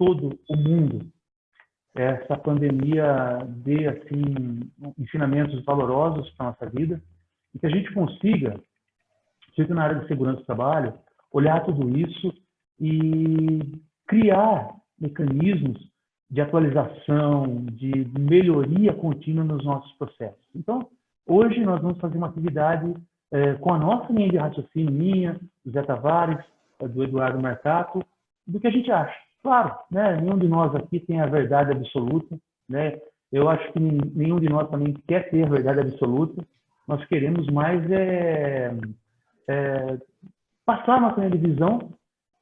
todo o mundo essa pandemia dê assim ensinamentos valorosos para a nossa vida e que a gente consiga, seja na área de segurança do trabalho, olhar tudo isso e criar mecanismos de atualização, de melhoria contínua nos nossos processos. Então, hoje nós vamos fazer uma atividade com a nossa linha de raciocínio, minha, do Zé Tavares, do Eduardo Marcato, do que a gente acha. Claro, né, nenhum de nós aqui tem a verdade absoluta, né? Eu acho que nenhum de nós também quer ter a verdade absoluta. Nós queremos mais passar a nossa linha de visão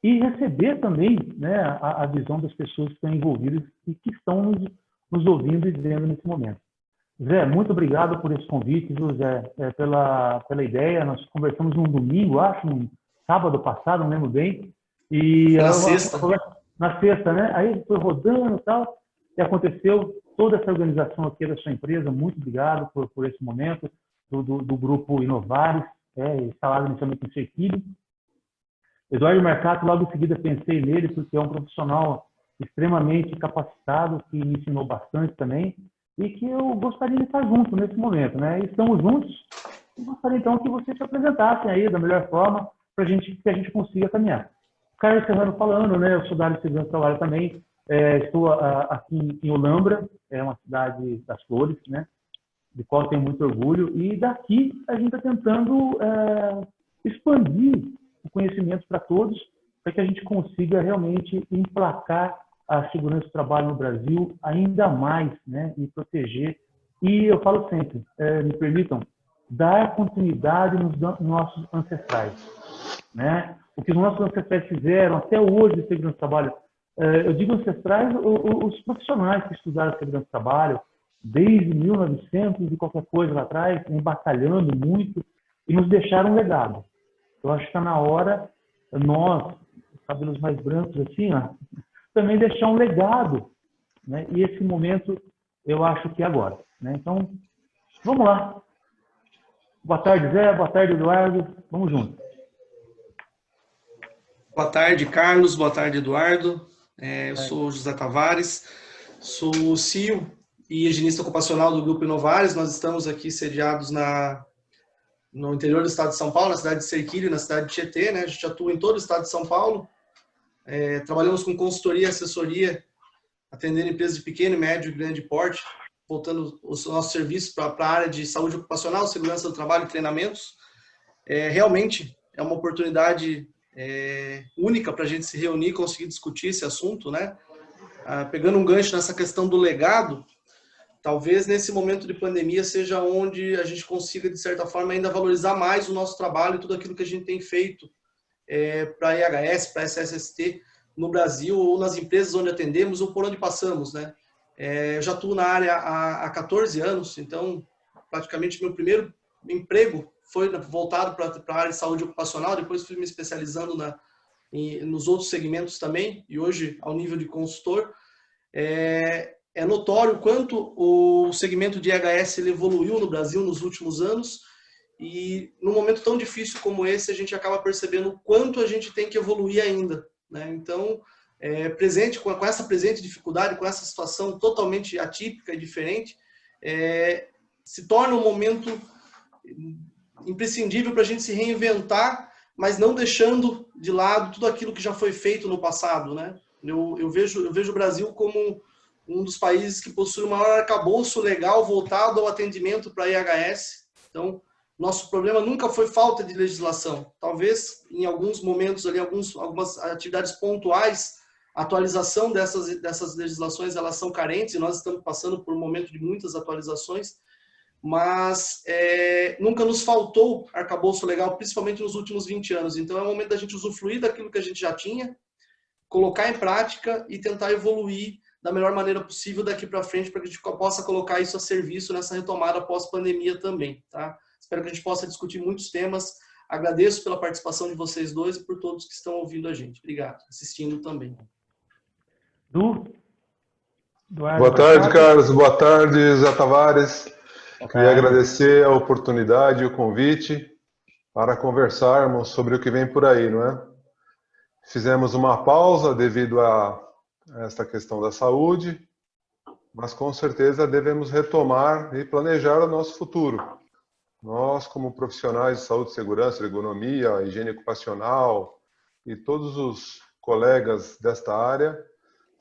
e receber também, né, a visão das pessoas que estão envolvidas e que estão nos ouvindo e vendo nesse momento. Zé, muito obrigado por esse convite, viu, Zé, pela ideia. Nós conversamos num domingo, acho, num sábado passado, não lembro bem. E na sexta. Na sexta, né? Aí foi rodando e tal, e aconteceu toda essa organização aqui da sua empresa. Muito obrigado por esse momento, do grupo Inovares, instalado inicialmente em Serquilho. Eduardo Mercato, logo em seguida pensei nele, porque é um profissional extremamente capacitado, que me ensinou bastante também, e que eu gostaria de estar junto nesse momento, né? E estamos juntos, e gostaria então que vocês se apresentassem aí da melhor forma para que a gente consiga caminhar. Carlos Serrano falando, né? Eu sou da área de segurança do trabalho também, estou aqui em Olambra, é uma cidade das flores, né? De qual eu tenho muito orgulho, e daqui a gente está tentando expandir o conhecimento para todos, para que a gente consiga realmente emplacar a segurança do trabalho no Brasil ainda mais, né, e proteger. E eu falo sempre, me permitam, dar continuidade nos nossos ancestrais, né? O que os nossos ancestrais fizeram até hoje de segurança do trabalho, eu digo ancestrais, os profissionais que estudaram segurança do trabalho desde 1900 e qualquer coisa lá atrás, vem batalhando muito e nos deixaram um legado. Eu acho que está na hora, nós, cabelos mais brancos assim, ó, também deixar um legado, né? E esse momento, eu acho que é agora, né? Então, vamos lá. Boa tarde, Zé. Boa tarde, Eduardo. Vamos junto. Boa tarde, Carlos. Boa tarde, Eduardo. Eu sou o José Tavares, sou CEO e higienista ocupacional do Grupo Inovares. Nós estamos aqui sediados no interior do estado de São Paulo, na cidade de Serquilho, na cidade de Tietê, né? A gente atua em todo o estado de São Paulo. Trabalhamos com consultoria e assessoria, atendendo empresas de pequeno, médio e grande porte, voltando os nossos serviços para a área de saúde ocupacional, segurança do trabalho e treinamentos. Realmente é uma oportunidade única para a gente se reunir e conseguir discutir esse assunto, né? Pegando um gancho nessa questão do legado, talvez nesse momento de pandemia seja onde a gente consiga, de certa forma, ainda valorizar mais o nosso trabalho e tudo aquilo que a gente tem feito para a IHS, para a SSST no Brasil, ou nas empresas onde atendemos, ou por onde passamos, né? Eu já atuo na área há 14 anos, então praticamente meu primeiro emprego foi voltado para a área de saúde ocupacional, depois fui me especializando nos outros segmentos também, e hoje ao nível de consultor. É notório quanto o segmento de IHS ele evoluiu no Brasil nos últimos anos, e num momento tão difícil como esse, a gente acaba percebendo o quanto a gente tem que evoluir ainda, né? Então, com essa presente dificuldade, com essa situação totalmente atípica e diferente, se torna um momento imprescindível para a gente se reinventar, mas não deixando de lado tudo aquilo que já foi feito no passado, né? Eu vejo o Brasil como um dos países que possui o maior arcabouço legal voltado ao atendimento para IHS. Então, nosso problema nunca foi falta de legislação. Talvez, em alguns momentos, ali, algumas atividades pontuais, a atualização dessas legislações, elas são carentes, e nós estamos passando por um momento de muitas atualizações, mas nunca nos faltou arcabouço legal, principalmente nos últimos 20 anos. Então, é o momento da gente usufruir daquilo que a gente já tinha, colocar em prática e tentar evoluir da melhor maneira possível daqui para frente, para que a gente possa colocar isso a serviço nessa retomada pós-pandemia também, tá? Espero que a gente possa discutir muitos temas. Agradeço pela participação de vocês dois e por todos que estão ouvindo a gente. Obrigado. Assistindo também. Boa tarde, Carlos. Boa tarde, Zé Tavares. Queria agradecer a oportunidade e o convite para conversarmos sobre o que vem por aí, não é? Fizemos uma pausa devido à esta questão da saúde, mas com certeza devemos retomar e planejar o nosso futuro. Nós, como profissionais de saúde, segurança, ergonomia, higiene ocupacional e todos os colegas desta área,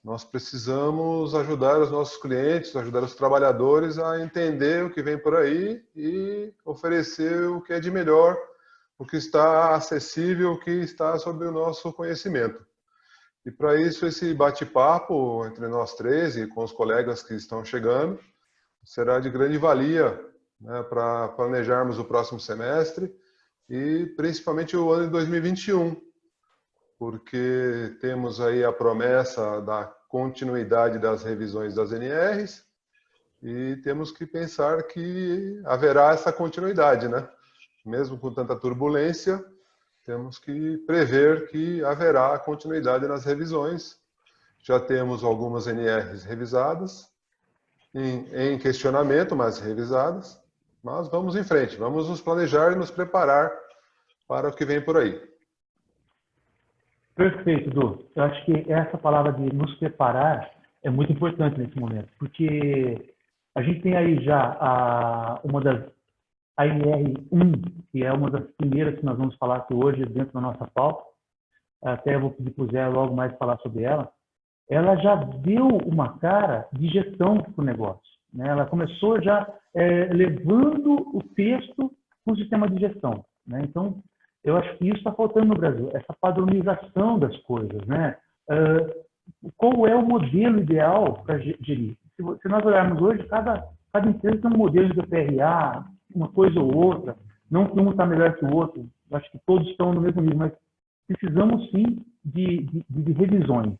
nós precisamos ajudar os nossos clientes, ajudar os trabalhadores a entender o que vem por aí e oferecer o que é de melhor, o que está acessível, o que está sob o nosso conhecimento. E para isso, esse bate-papo entre nós três e com os colegas que estão chegando será de grande valia, né, para planejarmos o próximo semestre e principalmente o ano de 2021, porque temos aí a promessa da continuidade das revisões das NRs e temos que pensar que haverá essa continuidade, né? Mesmo com tanta turbulência, temos que prever que haverá continuidade nas revisões. Já temos algumas NRs revisadas, em questionamento, mas revisadas. Mas vamos em frente, vamos nos planejar e nos preparar para o que vem por aí. Perfeito, Du. Eu acho que essa palavra de nos preparar é muito importante nesse momento, porque a gente tem aí já uma das a NR1, que é uma das primeiras que nós vamos falar aqui hoje dentro da nossa pauta. Até vou pedir para o Zé logo mais falar sobre ela. Ela já deu uma cara de gestão para o negócio, né? Ela começou já levando o texto para o sistema de gestão, né? Então, eu acho que isso está faltando no Brasil, essa padronização das coisas, né? Qual é o modelo ideal para gerir? Se nós olharmos hoje, cada empresa tem um modelo de PRA, uma coisa ou outra, não que um está melhor que o outro, eu acho que todos estão no mesmo nível, mas precisamos sim de revisões,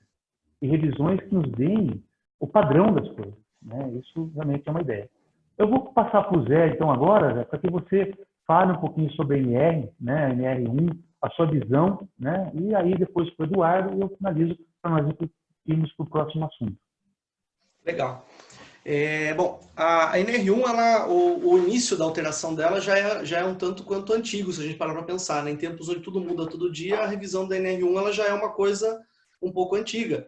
e revisões que nos deem o padrão das coisas, né? Isso realmente é uma ideia. Eu vou passar para o Zé, então, agora, Zé, para que você fale um pouquinho sobre a NR, né, a NR1, a sua visão, né, e aí depois para o Eduardo e eu finalizo para nós irmos para o próximo assunto. Legal. Bom, a NR1, o início da alteração dela já é um tanto quanto antigo, se a gente parar para pensar, né? Em tempos onde tudo muda todo dia, a revisão da NR1 ela já é uma coisa um pouco antiga.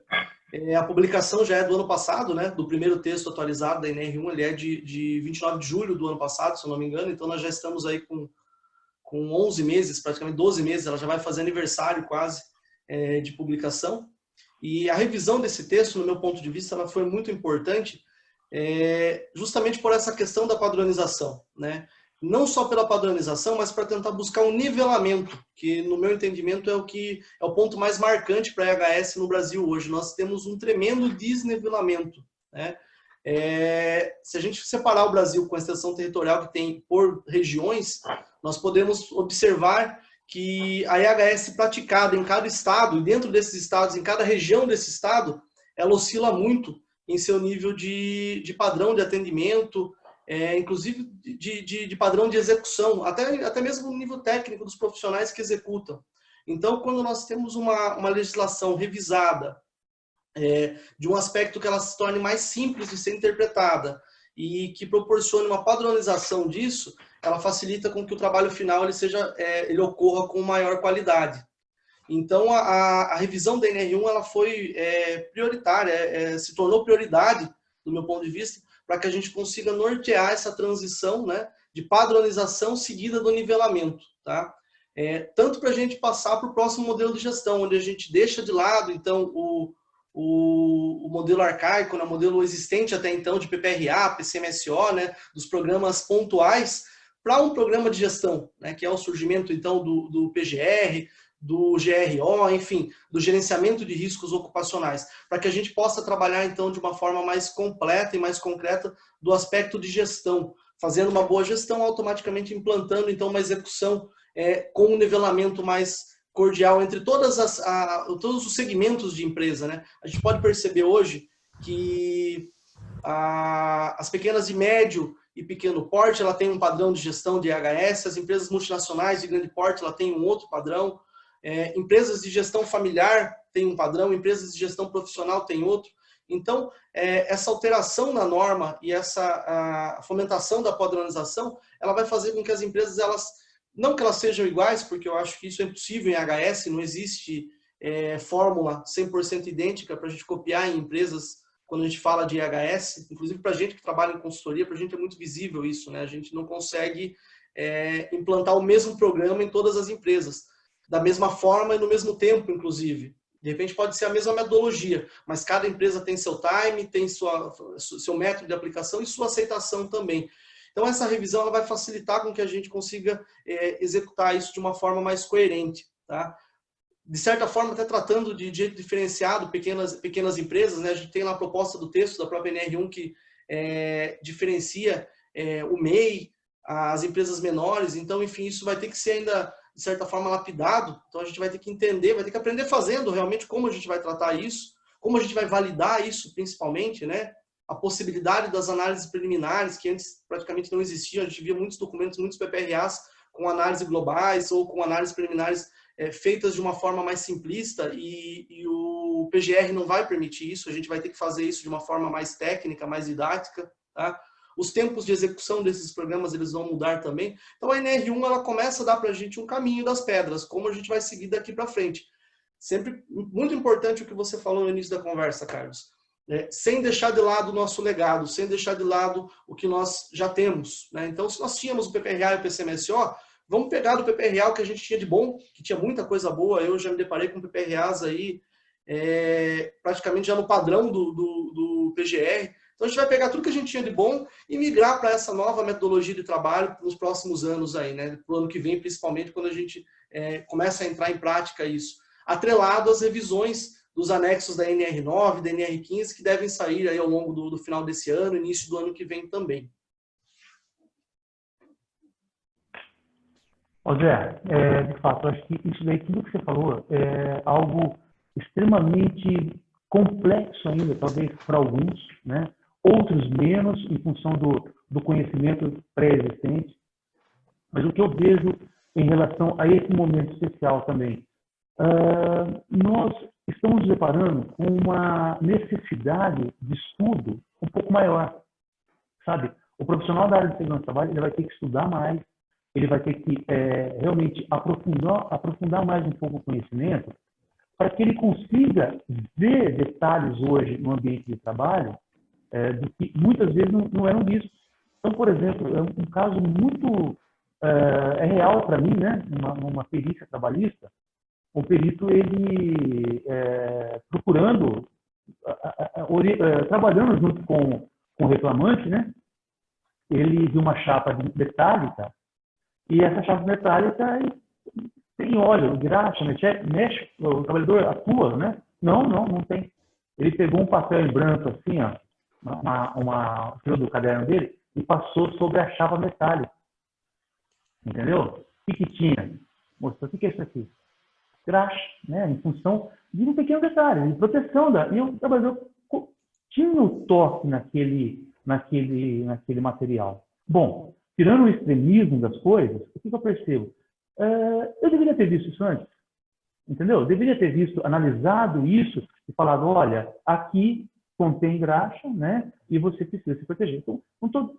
A publicação já é do ano passado, né? Do primeiro texto atualizado da NR1, ele é de 29 de julho do ano passado, se eu não me engano, então nós já estamos aí com 11 meses, praticamente 12 meses, ela já vai fazer aniversário quase de publicação. E a revisão desse texto, no meu ponto de vista, ela foi muito importante, justamente por essa questão da padronização, né? Não só pela padronização, mas para tentar buscar um nivelamento, que no meu entendimento é o ponto mais marcante para a EHS no Brasil hoje. Nós temos um tremendo desnivelamento, né? Se a gente separar o Brasil com a extensão territorial que tem por regiões, nós podemos observar que a EHS praticada em cada estado, e dentro desses estados, em cada região desse estado, ela oscila muito em seu nível de padrão de atendimento, inclusive de padrão de execução, até mesmo no nível técnico dos profissionais que executam. Então, quando nós temos uma legislação revisada, de um aspecto que ela se torne mais simples de ser interpretada e que proporcione uma padronização disso, ela facilita com que o trabalho final ele ocorra com maior qualidade. Então, a revisão da NR1 ela foi prioritária, se tornou prioridade, do meu ponto de vista, para que a gente consiga nortear essa transição, né, de padronização seguida do nivelamento. Tá? Tanto para a gente passar para o próximo modelo de gestão, onde a gente deixa de lado, então, o modelo arcaico, né, o modelo existente até então de PPRA, PCMSO, né, dos programas pontuais, para um programa de gestão, né, que é o surgimento, então, do PGR, do GRO, enfim, do gerenciamento de riscos ocupacionais, para que a gente possa trabalhar, então, de uma forma mais completa e mais concreta do aspecto de gestão, fazendo uma boa gestão, automaticamente implantando, então, uma execução com um nivelamento mais cordial entre todos os segmentos de empresa, né? A gente pode perceber hoje que as pequenas e médio e pequeno porte, ela tem um padrão de gestão de EHS, as empresas multinacionais de grande porte, ela tem um outro padrão, empresas de gestão familiar tem um padrão, empresas de gestão profissional tem outro. Então, essa alteração na norma e essa fomentação da padronização, ela vai fazer com que as empresas, não que elas sejam iguais, porque eu acho que isso é impossível em EHS, não existe fórmula 100% idêntica para a gente copiar em empresas quando a gente fala de IHS, inclusive para a gente que trabalha em consultoria, para a gente é muito visível isso, né? A gente não consegue implantar o mesmo programa em todas as empresas, da mesma forma e no mesmo tempo, inclusive. De repente pode ser a mesma metodologia, mas cada empresa tem seu time, tem seu método de aplicação e sua aceitação também. Então essa revisão ela vai facilitar com que a gente consiga executar isso de uma forma mais coerente, tá? De certa forma, até tratando de jeito diferenciado pequenas empresas, né? A gente tem lá a proposta do texto da própria NR1 que diferencia o MEI, as empresas menores. Então, enfim, isso vai ter que ser ainda, de certa forma, lapidado. Então, a gente vai ter que entender, vai ter que aprender fazendo realmente como a gente vai tratar isso, como a gente vai validar isso, principalmente, né? A possibilidade das análises preliminares, que antes praticamente não existiam. A gente via muitos documentos, muitos PPRAs com análise globais ou com análises preliminares feitas de uma forma mais simplista e o PGR não vai permitir isso, a gente vai ter que fazer isso de uma forma mais técnica, mais didática, tá? Os tempos de execução desses programas eles vão mudar também. Então a NR1 ela começa a dar para a gente um caminho das pedras, como a gente vai seguir daqui para frente. Sempre muito importante o que você falou no início da conversa, Carlos, sem deixar de lado o nosso legado, sem deixar de lado o que nós já temos, né? Então se nós tínhamos o PPRA e o PCMSO, vamos pegar do PPRA o que a gente tinha de bom, que tinha muita coisa boa. Eu já me deparei com PPRAs aí, praticamente já no padrão do PGR. Então a gente vai pegar tudo que a gente tinha de bom e migrar para essa nova metodologia de trabalho nos próximos anos aí, né? Para o ano que vem, principalmente, quando a gente começa a entrar em prática isso. Atrelado às revisões dos anexos da NR9, da NR15, que devem sair aí ao longo do final desse ano, início do ano que vem também. Zé, de fato, acho que isso daí, tudo que você falou, é algo extremamente complexo ainda, talvez para alguns, né? Outros menos, em função do conhecimento pré-existente. Mas o que eu vejo em relação a esse momento especial também, nós estamos nos deparando com uma necessidade de estudo um pouco maior, sabe? O profissional da área de segurança do trabalho ele vai ter que estudar mais, ele vai ter que realmente aprofundar mais um pouco o conhecimento para que ele consiga ver detalhes hoje no ambiente de trabalho do que muitas vezes não eram vistos. Então, por exemplo, é um caso muito real para mim, né? Uma perícia trabalhista, o perito ele procurando, trabalhando junto com o reclamante, né? Ele viu uma chapa metálica. E essa chave metálica tem óleo, graxa, mexe, o trabalhador atua, né? Não tem. Ele pegou um papel em branco, assim, ó, tirou do caderno dele e passou sobre a chapa metálica. Entendeu? O que tinha? Mostrou, o que é isso aqui? Graxa, né? Em função de um pequeno detalhe, de proteção. E o trabalhador tinha o toque naquele material. Bom, tirando o extremismo das coisas, o que eu percebo? Eu deveria ter visto isso antes, entendeu? Eu deveria ter visto, analisado isso e falado, olha, aqui contém graxa, né? E você precisa se proteger. Então,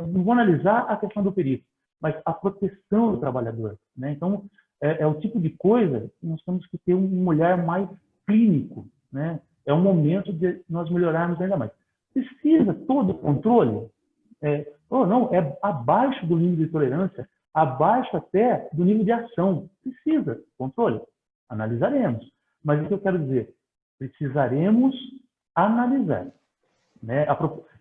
não vou analisar a questão do perito, mas a proteção do trabalhador, né? Então, é o tipo de coisa que nós temos que ter um olhar mais clínico, né? É o momento de nós melhorarmos ainda mais. Precisa todo o controle? Não, é abaixo do nível de tolerância, abaixo até do nível de ação. Precisa controle? Analisaremos. Mas o que eu quero dizer? Precisaremos analisar, né?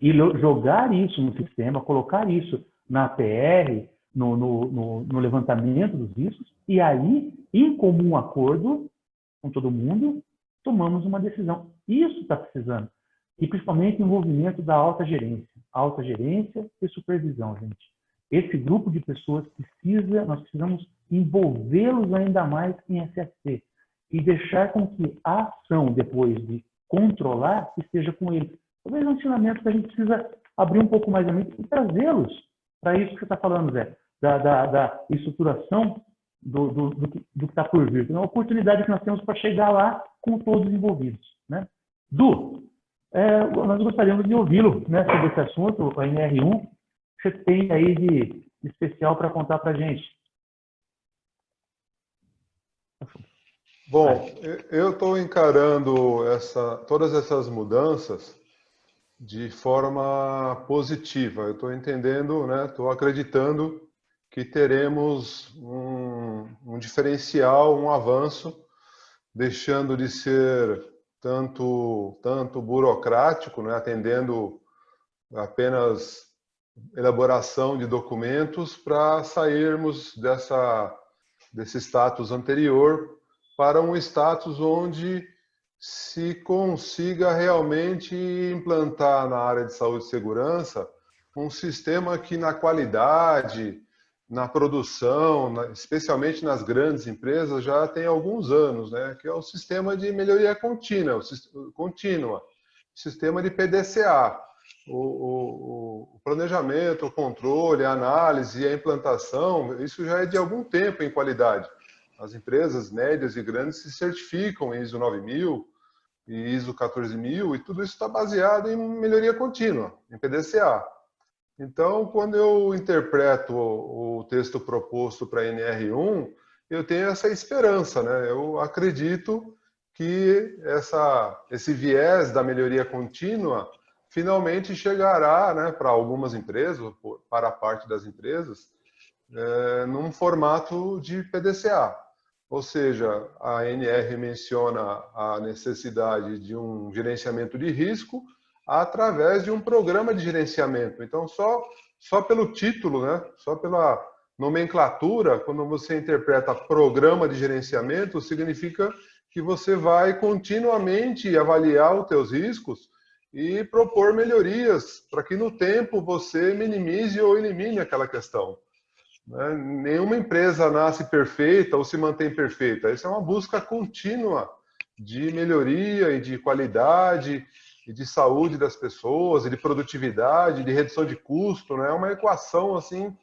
E jogar isso no sistema, colocar isso na APR, no levantamento dos riscos, e aí, em comum acordo com todo mundo, tomamos uma decisão. Isso está precisando. E principalmente o envolvimento da alta gerência. Alta gerência e supervisão, gente. Esse grupo de pessoas nós precisamos envolvê-los ainda mais em SST e deixar com que a ação, depois de controlar, esteja com eles. Talvez é um ensinamento que a gente precisa abrir um pouco mais a mente e trazê-los para isso que você está falando, Zé, da estruturação do que está por vir. É uma oportunidade que nós temos para chegar lá com todos envolvidos, né? Nós gostaríamos de ouvi-lo, né, sobre esse assunto, a NR1. Você tem aí de especial para contar para a gente? Bom, eu estou encarando todas essas mudanças de forma positiva. Eu estou entendendo, né? Estou acreditando que teremos um diferencial, um avanço, deixando de ser tanto burocrático, né? Atendendo apenas elaboração de documentos para sairmos desse status anterior para um status onde se consiga realmente implantar na área de saúde e segurança um sistema que na qualidade, na produção, especialmente nas grandes empresas, já tem alguns anos, né? Que é o sistema de melhoria contínua, sistema de PDCA. O planejamento, o controle, a análise e a implantação, isso já é de algum tempo em qualidade. As empresas médias e grandes se certificam em ISO 9000 e ISO 14000 e tudo isso está baseado em melhoria contínua, em PDCA. Então, quando eu interpreto o texto proposto para a NR1, eu tenho essa esperança, né? Eu acredito que esse viés da melhoria contínua finalmente chegará, né, para algumas empresas, para a parte das empresas, num formato de PDCA. Ou seja, a NR menciona a necessidade de um gerenciamento de risco através de um programa de gerenciamento. Então, só pelo título, né, só pela nomenclatura, quando você interpreta programa de gerenciamento, significa que você vai continuamente avaliar os teus riscos e propor melhorias para que no tempo você minimize ou elimine aquela questão. Nenhuma empresa nasce perfeita ou se mantém perfeita. Isso é uma busca contínua de melhoria e de qualidade e de saúde das pessoas, e de produtividade, de redução de custo. É uma equação assim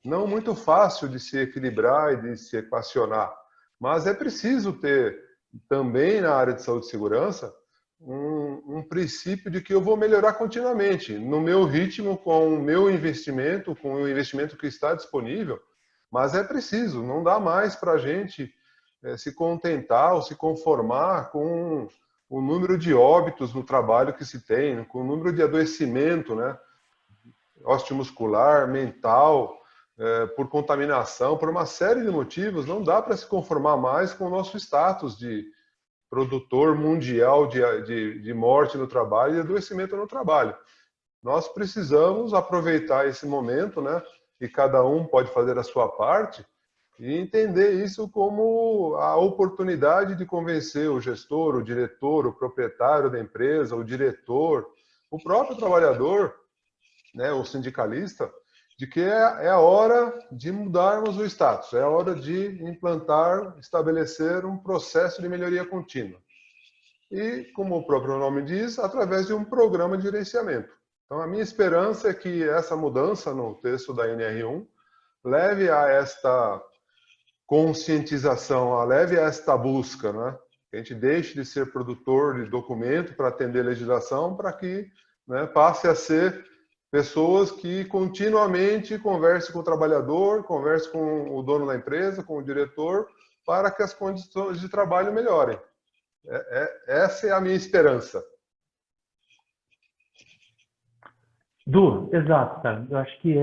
não muito fácil de se equilibrar e de se equacionar. Mas é preciso ter também na área de saúde e segurança um princípio de que eu vou melhorar continuamente, no meu ritmo, com o meu investimento, com o investimento que está disponível, mas é preciso, não dá mais para a gente se contentar ou se conformar com o número de óbitos no trabalho que se tem, com o número de adoecimento, né, osteomuscular, mental, por contaminação, por uma série de motivos. Não dá para se conformar mais com o nosso status de produtor mundial de morte no trabalho e adoecimento no trabalho. Nós precisamos aproveitar esse momento, né? E cada um pode fazer a sua parte e entender isso como a oportunidade de convencer o gestor, o diretor, o proprietário da empresa, o diretor, o próprio trabalhador, né? O sindicalista, de que é a hora de mudarmos o status, é a hora de implantar, estabelecer um processo de melhoria contínua. E, como o próprio nome diz, através de um programa de gerenciamento. Então, a minha esperança é que essa mudança no texto da NR1 leve a esta conscientização, leve a esta busca, né? Que a gente deixe de ser produtor de documento para atender a legislação, para que, né, passe a ser pessoas que continuamente conversem com o trabalhador, conversem com o dono da empresa, com o diretor, para que as condições de trabalho melhorem. Essa é a minha esperança. Du, exato, cara. Eu acho que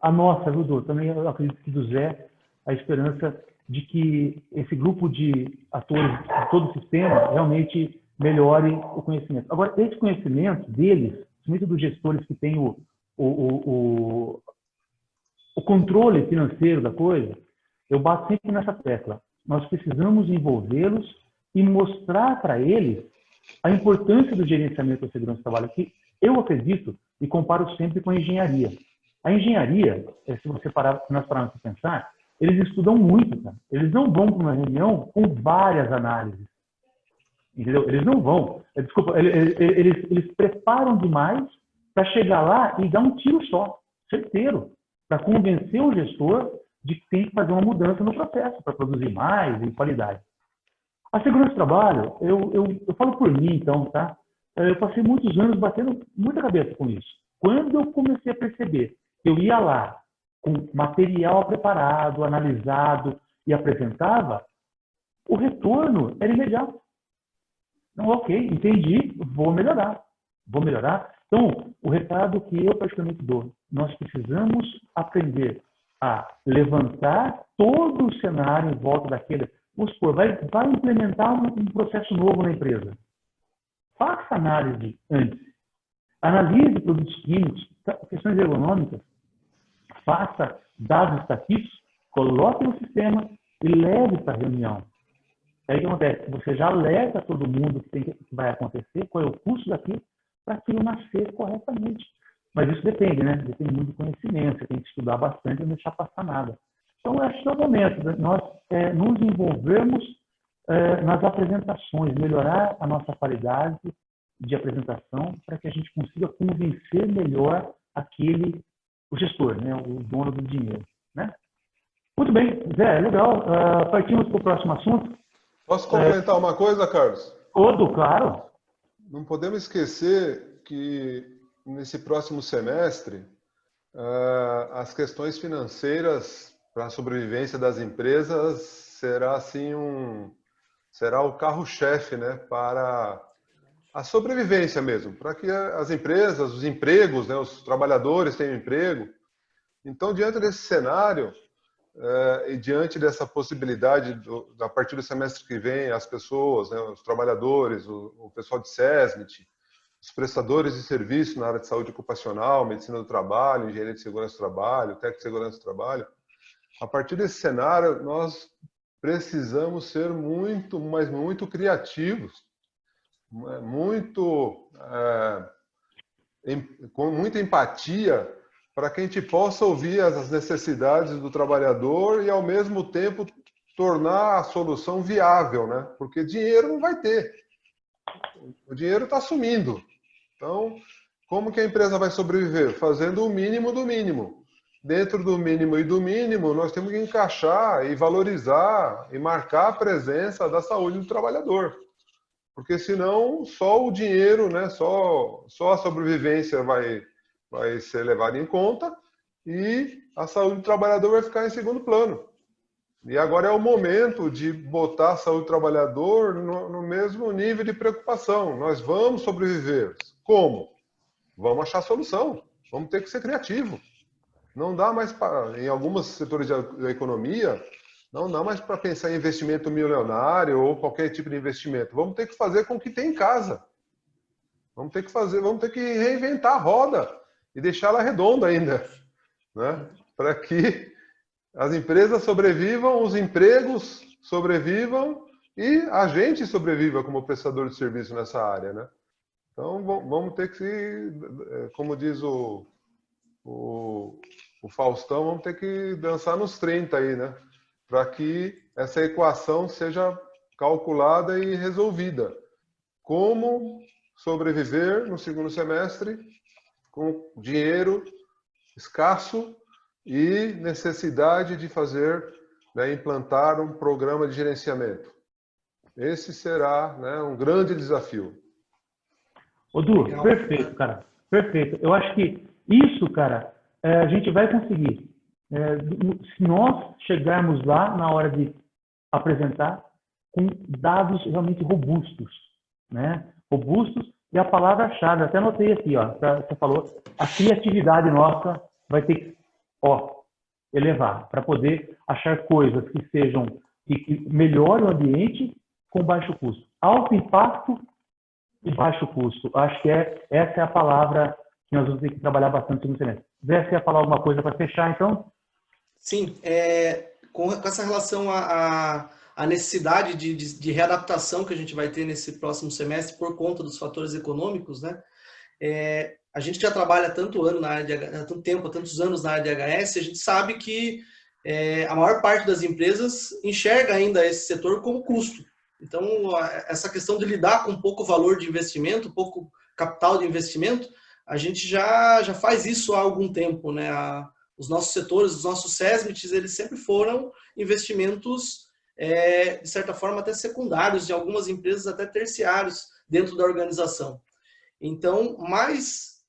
a nossa, viu, Du? Também eu acredito que do Zé, a esperança de que esse grupo de atores de todo o sistema realmente melhore o conhecimento. Agora, esse conhecimento deles, muito dos gestores que têm o controle financeiro da coisa, eu bato sempre nessa tecla. Nós precisamos envolvê-los e mostrar para eles a importância do gerenciamento da segurança do trabalho, que eu acredito e comparo sempre com a engenharia. A engenharia, se você nós pararmos para pensar, eles estudam muito, cara. Eles não vão para uma reunião com várias análises. Entendeu? Eles não vão. Desculpa, eles preparam demais para chegar lá e dar um tiro só, certeiro, para convencer o gestor de que tem que fazer uma mudança no processo para produzir mais e qualidade. A segurança do trabalho, eu falo por mim, então, tá? Eu passei muitos anos batendo muita cabeça com isso. Quando eu comecei a perceber que eu ia lá com material preparado, analisado e apresentava, o retorno era imediato. Então, ok, entendi, vou melhorar. Vou melhorar. Então, o recado que eu praticamente dou, nós precisamos aprender a levantar todo o cenário em volta daquele. Vamos supor, vai implementar um processo novo na empresa. Faça análise antes. Analise produtos químicos, questões ergonômicas, faça dados estatísticos, coloque no sistema e leve para a reunião. Aí o que acontece? Você já alerta todo mundo que vai acontecer, qual é o custo daquilo, para aquilo nascer corretamente. Mas isso depende, né? Depende muito do conhecimento, você tem que estudar bastante e não deixar passar nada. Então, eu acho que é o momento de nós nos envolvermos nas apresentações, melhorar a nossa qualidade de apresentação para que a gente consiga convencer melhor o gestor, né? O dono do dinheiro. Né? Muito bem, Zé, legal. Partimos para o próximo assunto. Posso complementar uma coisa, Carlos? Claro. Não podemos esquecer que nesse próximo semestre as questões financeiras para a sobrevivência das empresas será o carro-chefe, né, para a sobrevivência mesmo, para que as empresas, os empregos, né, os trabalhadores tenham emprego. Então, diante desse cenário e diante dessa possibilidade, a partir do semestre que vem, as pessoas, né, os trabalhadores, o pessoal de SESMIT, os prestadores de serviço na área de saúde ocupacional, medicina do trabalho, engenharia de segurança do trabalho, técnico de segurança do trabalho, a partir desse cenário, nós precisamos ser muito, mas muito criativos, com muita empatia, para que a gente possa ouvir as necessidades do trabalhador e, ao mesmo tempo, tornar a solução viável, né? Porque dinheiro não vai ter. O dinheiro está sumindo. Então, como que a empresa vai sobreviver? Fazendo o mínimo do mínimo. Dentro do mínimo e do mínimo, nós temos que encaixar e valorizar e marcar a presença da saúde do trabalhador. Porque senão só o dinheiro, né, só a sobrevivência vai ser levada em conta e a saúde do trabalhador vai ficar em segundo plano. E agora é o momento de botar a saúde do trabalhador no mesmo nível de preocupação. Nós vamos sobreviver. Como? Vamos achar solução. Vamos ter que ser criativo. Não dá mais em alguns setores da economia, não dá mais para pensar em investimento milionário ou qualquer tipo de investimento. Vamos ter que fazer com o que tem em casa. Vamos ter que reinventar a roda e deixá-la redonda ainda, né? Para que as empresas sobrevivam, os empregos sobrevivam e a gente sobreviva como prestador de serviço nessa área, né? Então, vamos ter que, como diz o Faustão, vamos ter que dançar nos 30 aí, né? Para que essa equação seja calculada e resolvida. Como sobreviver no segundo semestre com dinheiro escasso e necessidade de implantar um programa de gerenciamento. Esse será, né, um grande desafio. Du, perfeito, cara. Perfeito. Eu acho que isso, cara, a gente vai conseguir. Se nós chegarmos lá na hora de apresentar com dados realmente robustos, né? Robustos e a palavra-chave, até anotei aqui, ó, você falou, a criatividade nossa vai ter que, elevar, para poder achar coisas que melhorem o ambiente com baixo custo. Alto impacto e baixo custo. Acho que essa é a palavra que nós vamos ter que trabalhar bastante no semestre. Zé, você quer falar alguma coisa para fechar, então? Sim, com essa relação à necessidade de readaptação que a gente vai ter nesse próximo semestre por conta dos fatores econômicos, né? A gente já trabalha há tanto tempo, há tantos anos na área de HS, a gente sabe que a maior parte das empresas enxerga ainda esse setor como custo. Então, essa questão de lidar com pouco valor de investimento, pouco capital de investimento, a gente já faz isso há algum tempo, né? Os nossos setores, os nossos SESMITs, eles sempre foram investimentos, de certa forma, até secundários, em algumas empresas até terciários dentro da organização. Então, mais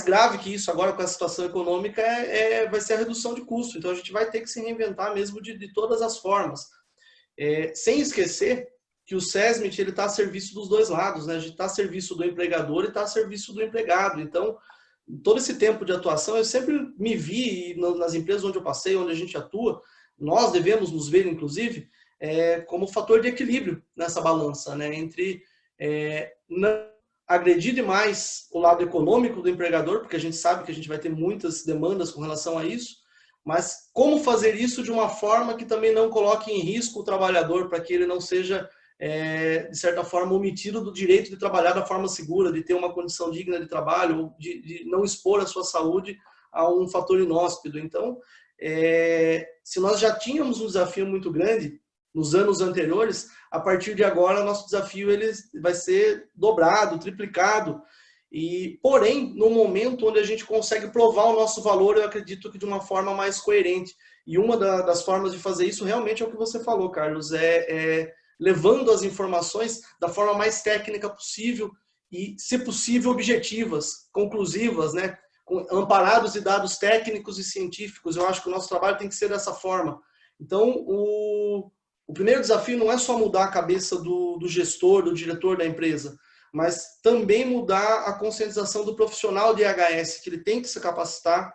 grave que isso agora com a situação econômica vai ser a redução de custo. Então, a gente vai ter que se reinventar mesmo de todas as formas. sem esquecer que o SESMIT está a serviço dos dois lados, né? A gente está a serviço do empregador e está a serviço do empregado. Então, todo esse tempo de atuação, eu sempre me vi, nas empresas onde eu passei, onde a gente atua, nós devemos nos ver, inclusive, como fator de equilíbrio nessa balança, né? Entre não agredir demais o lado econômico do empregador, porque a gente sabe que a gente vai ter muitas demandas com relação a isso, mas como fazer isso de uma forma que também não coloque em risco o trabalhador, para que ele não seja, de certa forma, omitido do direito de trabalhar da forma segura, de ter uma condição digna de trabalho, ou de não expor a sua saúde a um fator inóspito. Então, se nós já tínhamos um desafio muito grande nos anos anteriores, a partir de agora, nosso desafio ele vai ser dobrado, triplicado. Porém, no momento onde a gente consegue provar o nosso valor, eu acredito que de uma forma mais coerente. E uma das formas de fazer isso realmente é o que você falou, Carlos, levando as informações da forma mais técnica possível e, se possível, objetivas, conclusivas, né? Amparados em dados técnicos e científicos. Eu acho que o nosso trabalho tem que ser dessa forma. Então, o primeiro desafio não é só mudar a cabeça do gestor, do diretor da empresa, mas também mudar a conscientização do profissional de IHS, que ele tem que se capacitar,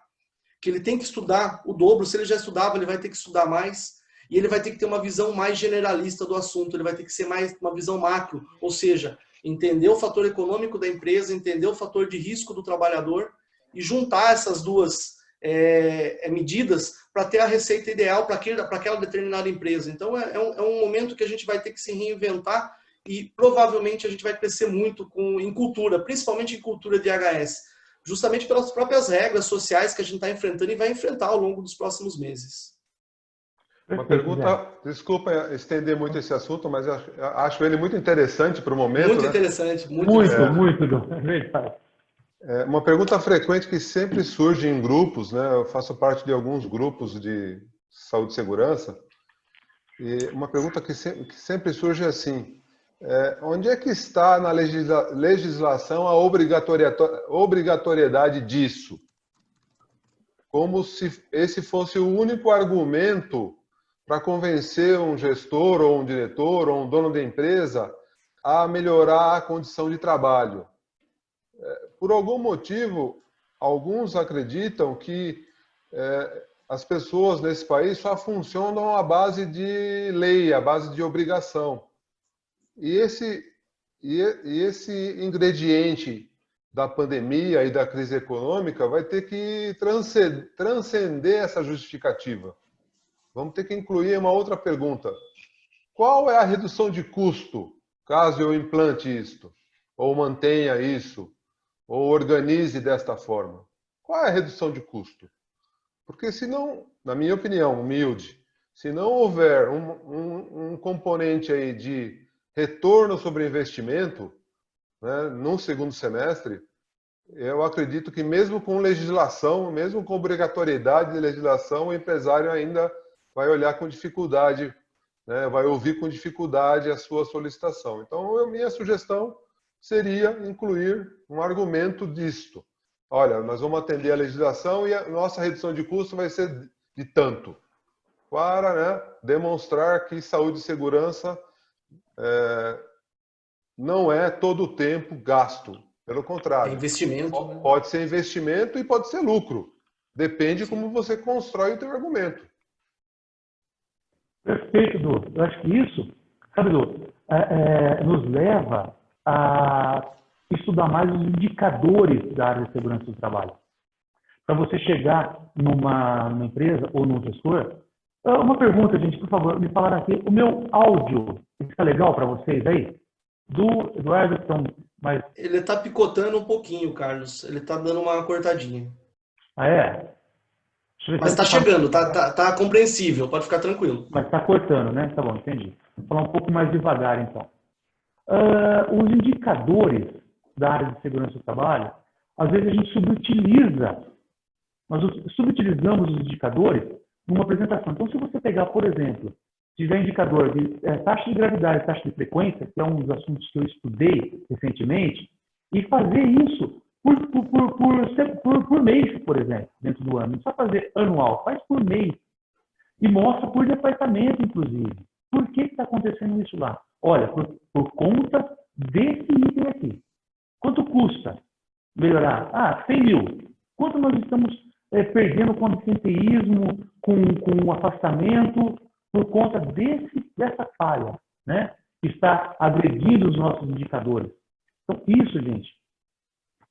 que ele tem que estudar o dobro. Se ele já estudava, ele vai ter que estudar mais, e ele vai ter que ter uma visão mais generalista do assunto, ele vai ter que ser mais uma visão macro, ou seja, entender o fator econômico da empresa, entender o fator de risco do trabalhador e juntar essas duas medidas para ter a receita ideal para aquela determinada empresa. Então, é um momento que a gente vai ter que se reinventar e provavelmente a gente vai crescer muito em cultura, principalmente em cultura de IHS, justamente pelas próprias regras sociais que a gente está enfrentando e vai enfrentar ao longo dos próximos meses. Uma pergunta, desculpa estender muito esse assunto, mas eu acho ele muito interessante para o momento. Muito né? interessante. Muito. Uma pergunta frequente que sempre surge em grupos, né? Eu faço parte de alguns grupos de saúde e segurança, e uma pergunta que sempre surge é assim: onde é que está na legislação a obrigatoriedade disso? Como se esse fosse o único argumento para convencer um gestor, ou um diretor, ou um dono da empresa a melhorar a condição de trabalho. Por algum motivo, alguns acreditam que as pessoas nesse país só funcionam à base de lei, à base de obrigação. E esse ingrediente da pandemia e da crise econômica vai ter que transcender essa justificativa. Vamos ter que incluir uma outra pergunta. Qual é a redução de custo caso eu implante isto, ou mantenha isso, ou organize desta forma? Qual é a redução de custo? Porque se não, na minha opinião, humilde, se não houver um componente aí de retorno sobre investimento, né, no segundo semestre, eu acredito que mesmo com legislação, mesmo com obrigatoriedade de legislação, o empresário ainda vai olhar com dificuldade, né, vai ouvir com dificuldade a sua solicitação. Então, minha sugestão seria incluir um argumento disto. Olha, nós vamos atender a legislação e a nossa redução de custo vai ser de tanto, para, né, demonstrar que saúde e segurança não é todo o tempo gasto. Pelo contrário. É investimento. Pode ser investimento e pode ser lucro. Depende como você constrói o teu argumento. Perfeito, Du. Eu acho que isso, sabe, Du, nos leva a estudar mais os indicadores da área de segurança do trabalho. Para você chegar numa empresa ou num gestor, uma pergunta, gente, por favor, me falaram aqui, o meu áudio fica legal para vocês aí? Do Eduardo, mas... Ele está picotando um pouquinho, Carlos. Ele está dando uma cortadinha. Ah, é? Mas está chegando, tá compreensível, pode ficar tranquilo. Mas está cortando, né? Tá bom, entendi. Vou falar um pouco mais devagar, então. Os indicadores da área de segurança do trabalho, às vezes a gente subutiliza, nós subutilizamos os indicadores numa apresentação. Então, se você pegar, por exemplo, tiver indicador de taxa de gravidade, taxa de frequência, que é um dos assuntos que eu estudei recentemente, e fazer isso por mês, por exemplo, dentro do ano. Não precisa fazer anual, faz por mês. E mostra por departamento, inclusive. Por que está acontecendo isso lá? Olha, por conta desse item aqui. Quanto custa melhorar? Ah, 100 mil. Quanto nós estamos perdendo com absenteísmo, com afastamento, por conta dessa falha, né? Que está agredindo os nossos indicadores. Então, isso, gente,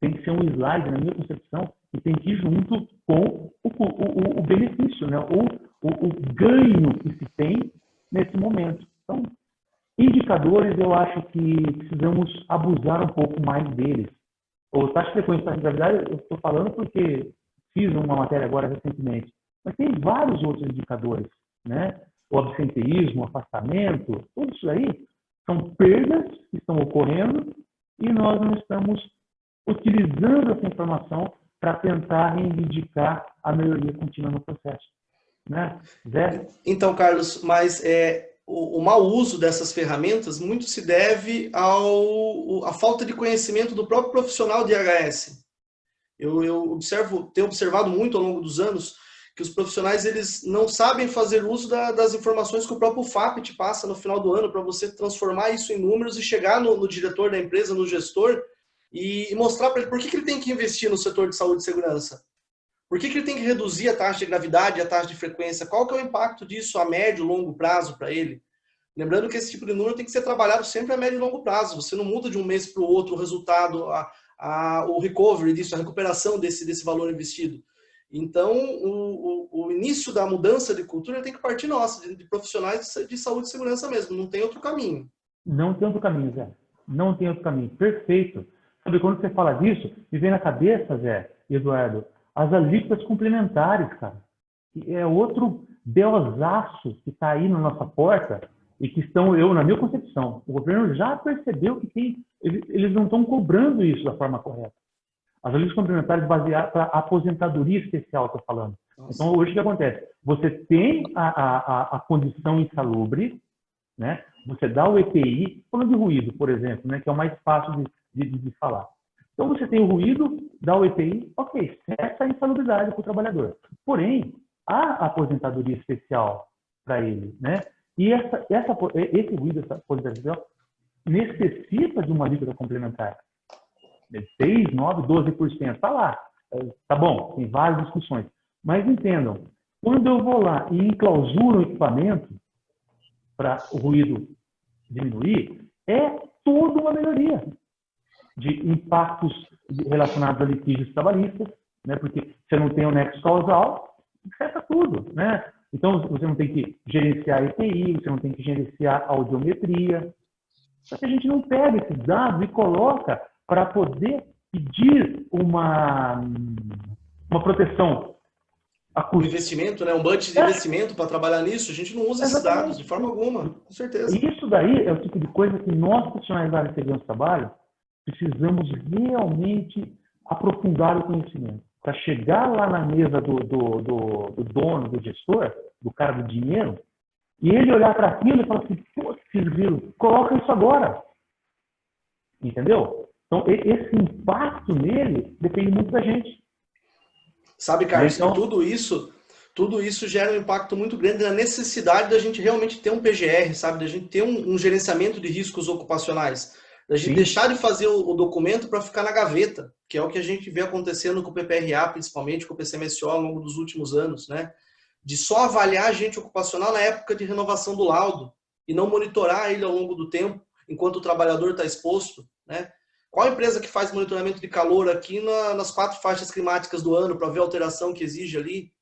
tem que ser um slide, na minha concepção, e tem que ir junto com o benefício, né? O ganho que se tem nesse momento. Então, indicadores, eu acho que precisamos abusar um pouco mais deles. O taxa de frequência de gravidade, eu estou falando porque fiz uma matéria agora recentemente, mas tem vários outros indicadores, né? O absenteísmo, o afastamento, tudo isso aí são perdas que estão ocorrendo e nós não estamos utilizando essa informação para tentar reivindicar a melhoria contínua no processo, né? Zé? Então, Carlos, mas o mau uso dessas ferramentas muito se deve à falta de conhecimento do próprio profissional de IHS. Eu tenho observado muito ao longo dos anos que os profissionais eles não sabem fazer uso das informações que o próprio FAP te passa no final do ano para você transformar isso em números e chegar no diretor da empresa, no gestor, e mostrar para ele por que ele tem que investir no setor de saúde e segurança. Por que ele tem que reduzir a taxa de gravidade, a taxa de frequência? Qual que é o impacto disso a médio e longo prazo para ele? Lembrando que esse tipo de número tem que ser trabalhado sempre a médio e longo prazo. Você não muda de um mês para o outro o resultado, o recovery disso, a recuperação desse valor investido. Então, o início da mudança de cultura tem que partir nossa, de profissionais de saúde e segurança mesmo. Não tem outro caminho. Não tem outro caminho, Zé. Não tem outro caminho. Perfeito. Sabe, quando você fala disso, me vem na cabeça, Zé e Eduardo, as alíquotas complementares, cara. É outro belosaço que está aí na nossa porta e que estão, na minha concepção, o governo já percebeu que eles não estão cobrando isso da forma correta. As alíquotas complementares baseadas para aposentadoria especial, estou falando. Nossa. Então, hoje o que acontece? Você tem a condição insalubre, né? Você dá o EPI, falando de ruído, por exemplo, né? Que é o mais fácil de falar. Então, você tem o ruído, dá o EPI, ok, cessa a insalubridade para o trabalhador. Porém, há aposentadoria especial para ele, né? E esse ruído, essa aposentadoria especial, necessita de uma alíquota complementar. 6, 9, 12%. Está lá. Tá bom, tem várias discussões. Mas entendam, quando eu vou lá e enclausuro o equipamento para o ruído diminuir, é toda uma melhoria de impactos relacionados a litígios trabalhistas, né? Porque você não tem o nexo causal, cessa tudo, né? Então, você não tem que gerenciar EPI, você não tem que gerenciar audiometria. Só que a gente não pega esses dados e coloca para poder pedir uma proteção a custo. Um investimento, né? Um budget de investimento para trabalhar nisso, a gente não usa esses dados de forma alguma, com certeza. Isso daí é o tipo de coisa que nós, profissionais da área de segurança do trabalho, precisamos realmente aprofundar o conhecimento. Para chegar lá na mesa do dono, do gestor, do cara do dinheiro, e ele olhar para aquilo e falar assim, pô, vocês viram, coloca isso agora. Entendeu? Então, esse impacto nele depende muito da gente. Sabe, Carlos, então, tudo isso gera um impacto muito grande na necessidade da gente realmente ter um PGR, sabe? Da gente ter um gerenciamento de riscos ocupacionais. Da gente deixar de fazer o documento para ficar na gaveta, que é o que a gente vê acontecendo com o PPRA, principalmente com o PCMSO ao longo dos últimos anos, né? De só avaliar agente ocupacional na época de renovação do laudo e não monitorar ele ao longo do tempo, enquanto o trabalhador está exposto, né? Qual empresa que faz monitoramento de calor aqui nas 4 faixas climáticas do ano para ver a alteração que exige ali?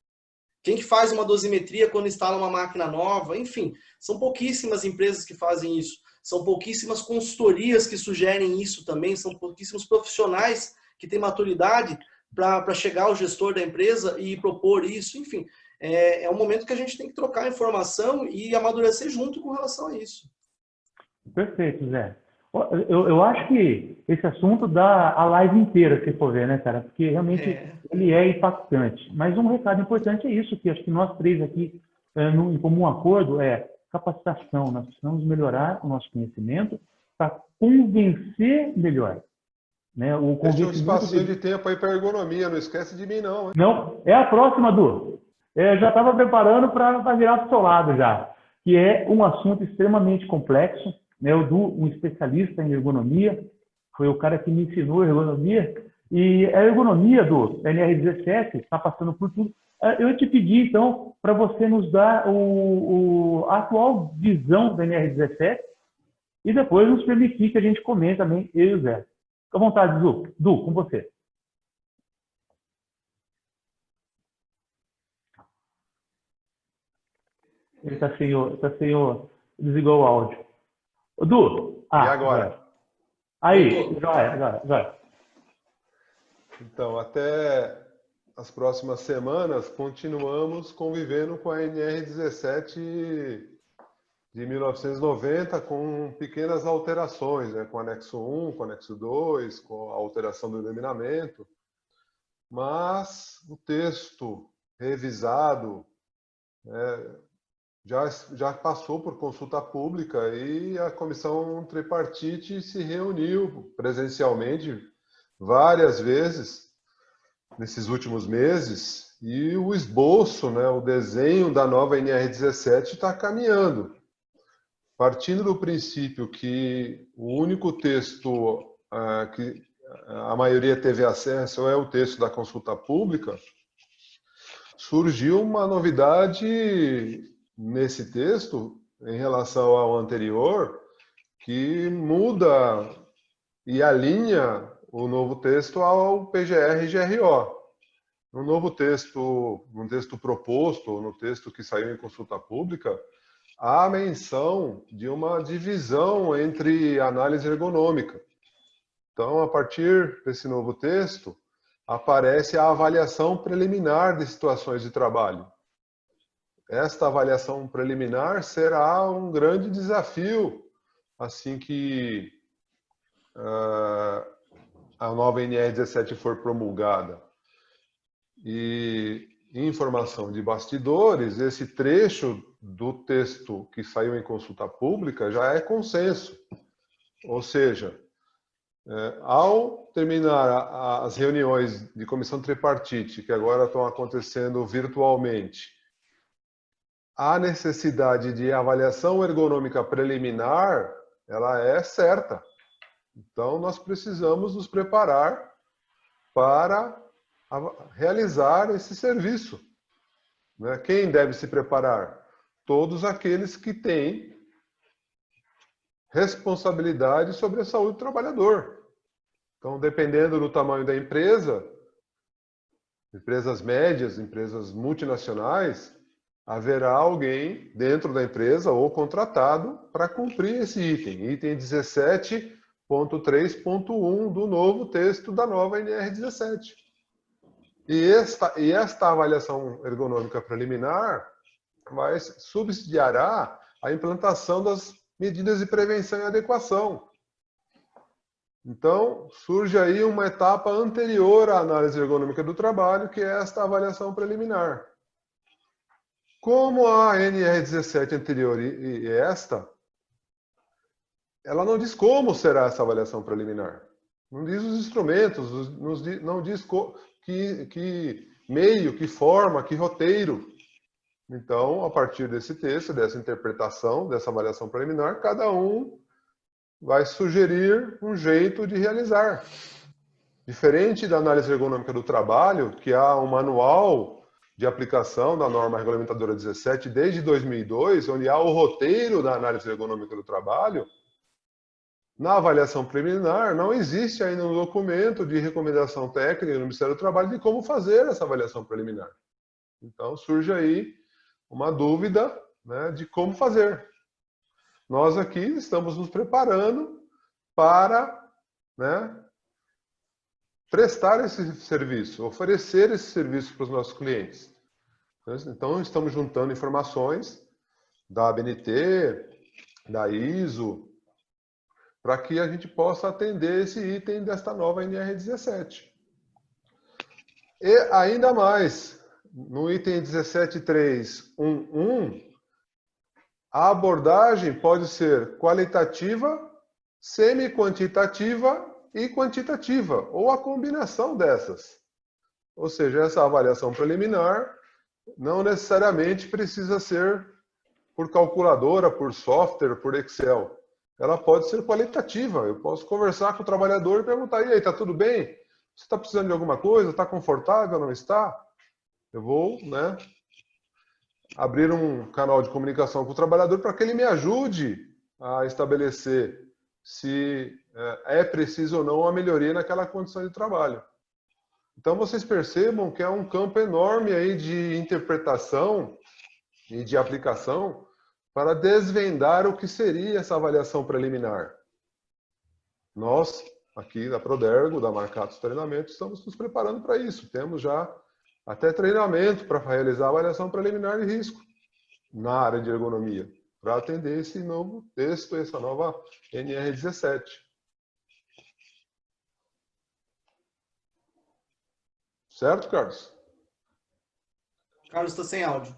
Quem que faz uma dosimetria quando instala uma máquina nova? Enfim, são pouquíssimas empresas que fazem isso. São pouquíssimas consultorias que sugerem isso também. São pouquíssimos profissionais que têm maturidade para chegar ao gestor da empresa e propor isso. Enfim, é um momento que a gente tem que trocar informação e amadurecer junto com relação a isso. Perfeito, Zé. Eu acho que esse assunto dá a live inteira, se for ver, né, cara? Porque realmente ele é impactante. Mas um recado importante é isso, que acho que nós três aqui, em comum acordo, é capacitação. Nós precisamos melhorar o nosso conhecimento para convencer melhor. Né? Deixa um espacinho de tempo aí para ergonomia, não esquece de mim, não. Hein? Não, é a próxima, Du. Eu já estava preparando para virar para o seu lado já. que é um assunto extremamente complexo, né? O Du, um especialista em ergonomia, foi o cara que me ensinou ergonomia, e a ergonomia do NR17 está passando por tudo. Eu te pedi, então, para você nos dar a atual visão da NR17 e depois nos permitir que a gente comente também, eu e o Zé. Fica à vontade, Du. Du, com você. Ele está sem o... Desligou o áudio. Ô, Du! E agora? Aí, já. Então, até as próximas semanas, continuamos convivendo com a NR17 de 1990, com pequenas alterações, né? Com o anexo 1, com o anexo 2, com a alteração do denominamento. Mas o texto revisado já passou por consulta pública e a comissão tripartite se reuniu presencialmente várias vezes nesses últimos meses e o esboço, né, o desenho da nova NR17 está caminhando. Partindo do princípio que o único texto que a maioria teve acesso é o texto da consulta pública, surgiu uma novidade nesse texto em relação ao anterior, que muda e alinha o novo texto ao PGR e GRO. No novo texto, no texto proposto, no texto que saiu em consulta pública, há menção de uma divisão entre análise ergonômica. Então, a partir desse novo texto, aparece a avaliação preliminar de situações de trabalho. Esta avaliação preliminar será um grande desafio assim que a nova NR17 for promulgada. E informação de bastidores, esse trecho do texto que saiu em consulta pública já é consenso. Ou seja, ao terminar as reuniões de comissão tripartite, que agora estão acontecendo virtualmente, a necessidade de avaliação ergonômica preliminar, ela é certa. Então, nós precisamos nos preparar para realizar esse serviço. Quem deve se preparar? Todos aqueles que têm responsabilidade sobre a saúde do trabalhador. Então, dependendo do tamanho da empresa, empresas médias, empresas multinacionais, haverá alguém dentro da empresa ou contratado para cumprir esse item 17.3.1 do novo texto da nova NR17. E esta avaliação ergonômica preliminar subsidiará a implantação das medidas de prevenção e adequação. Então, surge aí uma etapa anterior à análise ergonômica do trabalho, que é esta avaliação preliminar. Como a NR17 anterior e esta, ela não diz como será essa avaliação preliminar. Não diz os instrumentos, não diz que meio, que forma, que roteiro. Então, a partir desse texto, dessa interpretação, dessa avaliação preliminar, cada um vai sugerir um jeito de realizar. Diferente da análise ergonômica do trabalho, que há um manual de aplicação da norma regulamentadora 17 desde 2002, onde há o roteiro da análise ergonômica do trabalho, na avaliação preliminar não existe ainda um documento de recomendação técnica no Ministério do Trabalho de como fazer essa avaliação preliminar. Então surge aí uma dúvida, né, de como fazer. Nós aqui estamos nos preparando para, né, prestar esse serviço, oferecer esse serviço para os nossos clientes. Então, estamos juntando informações da ABNT, da ISO, para que a gente possa atender esse item desta nova NR17. E ainda mais, no item 17.3.1.1, a abordagem pode ser qualitativa, semi-quantitativa e quantitativa, ou a combinação dessas. Ou seja, essa avaliação preliminar não necessariamente precisa ser por calculadora, por software, por Excel. Ela pode ser qualitativa. Eu posso conversar com o trabalhador e perguntar: e aí, tá tudo bem? Você está precisando de alguma coisa? Está confortável? Não está? Eu vou, né, abrir um canal de comunicação com o trabalhador para que ele me ajude a estabelecer se é preciso ou não uma melhoria naquela condição de trabalho. Então vocês percebam que é um campo enorme aí de interpretação e de aplicação para desvendar o que seria essa avaliação preliminar. Nós, aqui da Prodergo, da Marcatos Treinamento, estamos nos preparando para isso. Temos já até treinamento para realizar a avaliação preliminar de risco na área de ergonomia, para atender esse novo texto, essa nova NR17. Certo, Carlos? Carlos está sem áudio.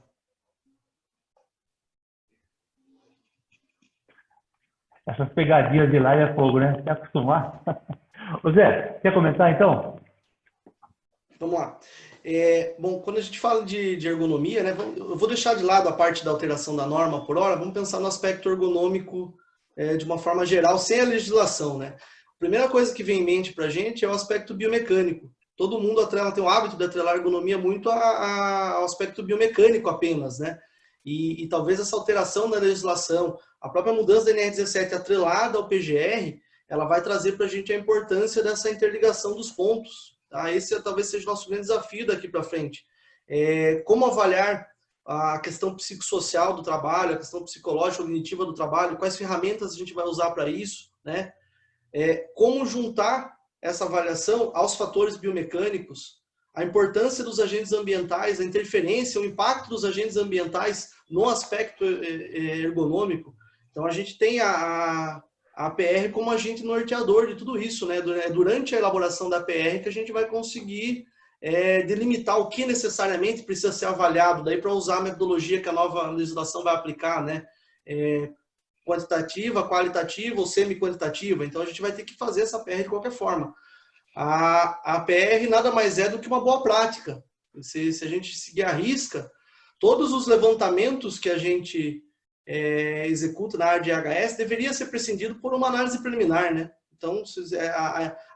Essas pegadinhas de live é fogo, né? Quer acostumar? Ô Zé, quer comentar então? Vamos lá. Bom, quando a gente fala de ergonomia, né, eu vou deixar de lado a parte da alteração da norma por hora, vamos pensar no aspecto ergonômico de uma forma geral, sem a legislação, né? A primeira coisa que vem em mente para a gente é o aspecto biomecânico. Todo mundo tem o hábito de atrelar a ergonomia muito ao aspecto biomecânico apenas, né? E talvez essa alteração da legislação, a própria mudança da NR17 atrelada ao PGR, ela vai trazer para a gente a importância dessa interligação dos pontos. Tá? Esse talvez seja o nosso grande desafio daqui para frente. Como avaliar a questão psicossocial do trabalho, a questão psicológica, cognitiva do trabalho, quais ferramentas a gente vai usar para isso, né? Como juntar essa avaliação aos fatores biomecânicos, a importância dos agentes ambientais, a interferência, o impacto dos agentes ambientais no aspecto ergonômico. Então, a gente tem a PR como agente norteador de tudo isso, né? Durante a elaboração da PR que a gente vai conseguir delimitar o que necessariamente precisa ser avaliado, daí para usar a metodologia que a nova legislação vai aplicar, né? Quantitativa, qualitativa ou semi-quantitativa. Então, a gente vai ter que fazer essa PR de qualquer forma. A PR nada mais é do que uma boa prática. Se a gente seguir a risca, todos os levantamentos que a gente executa na área de IHS deveria ser prescindido por uma análise preliminar, né? Então,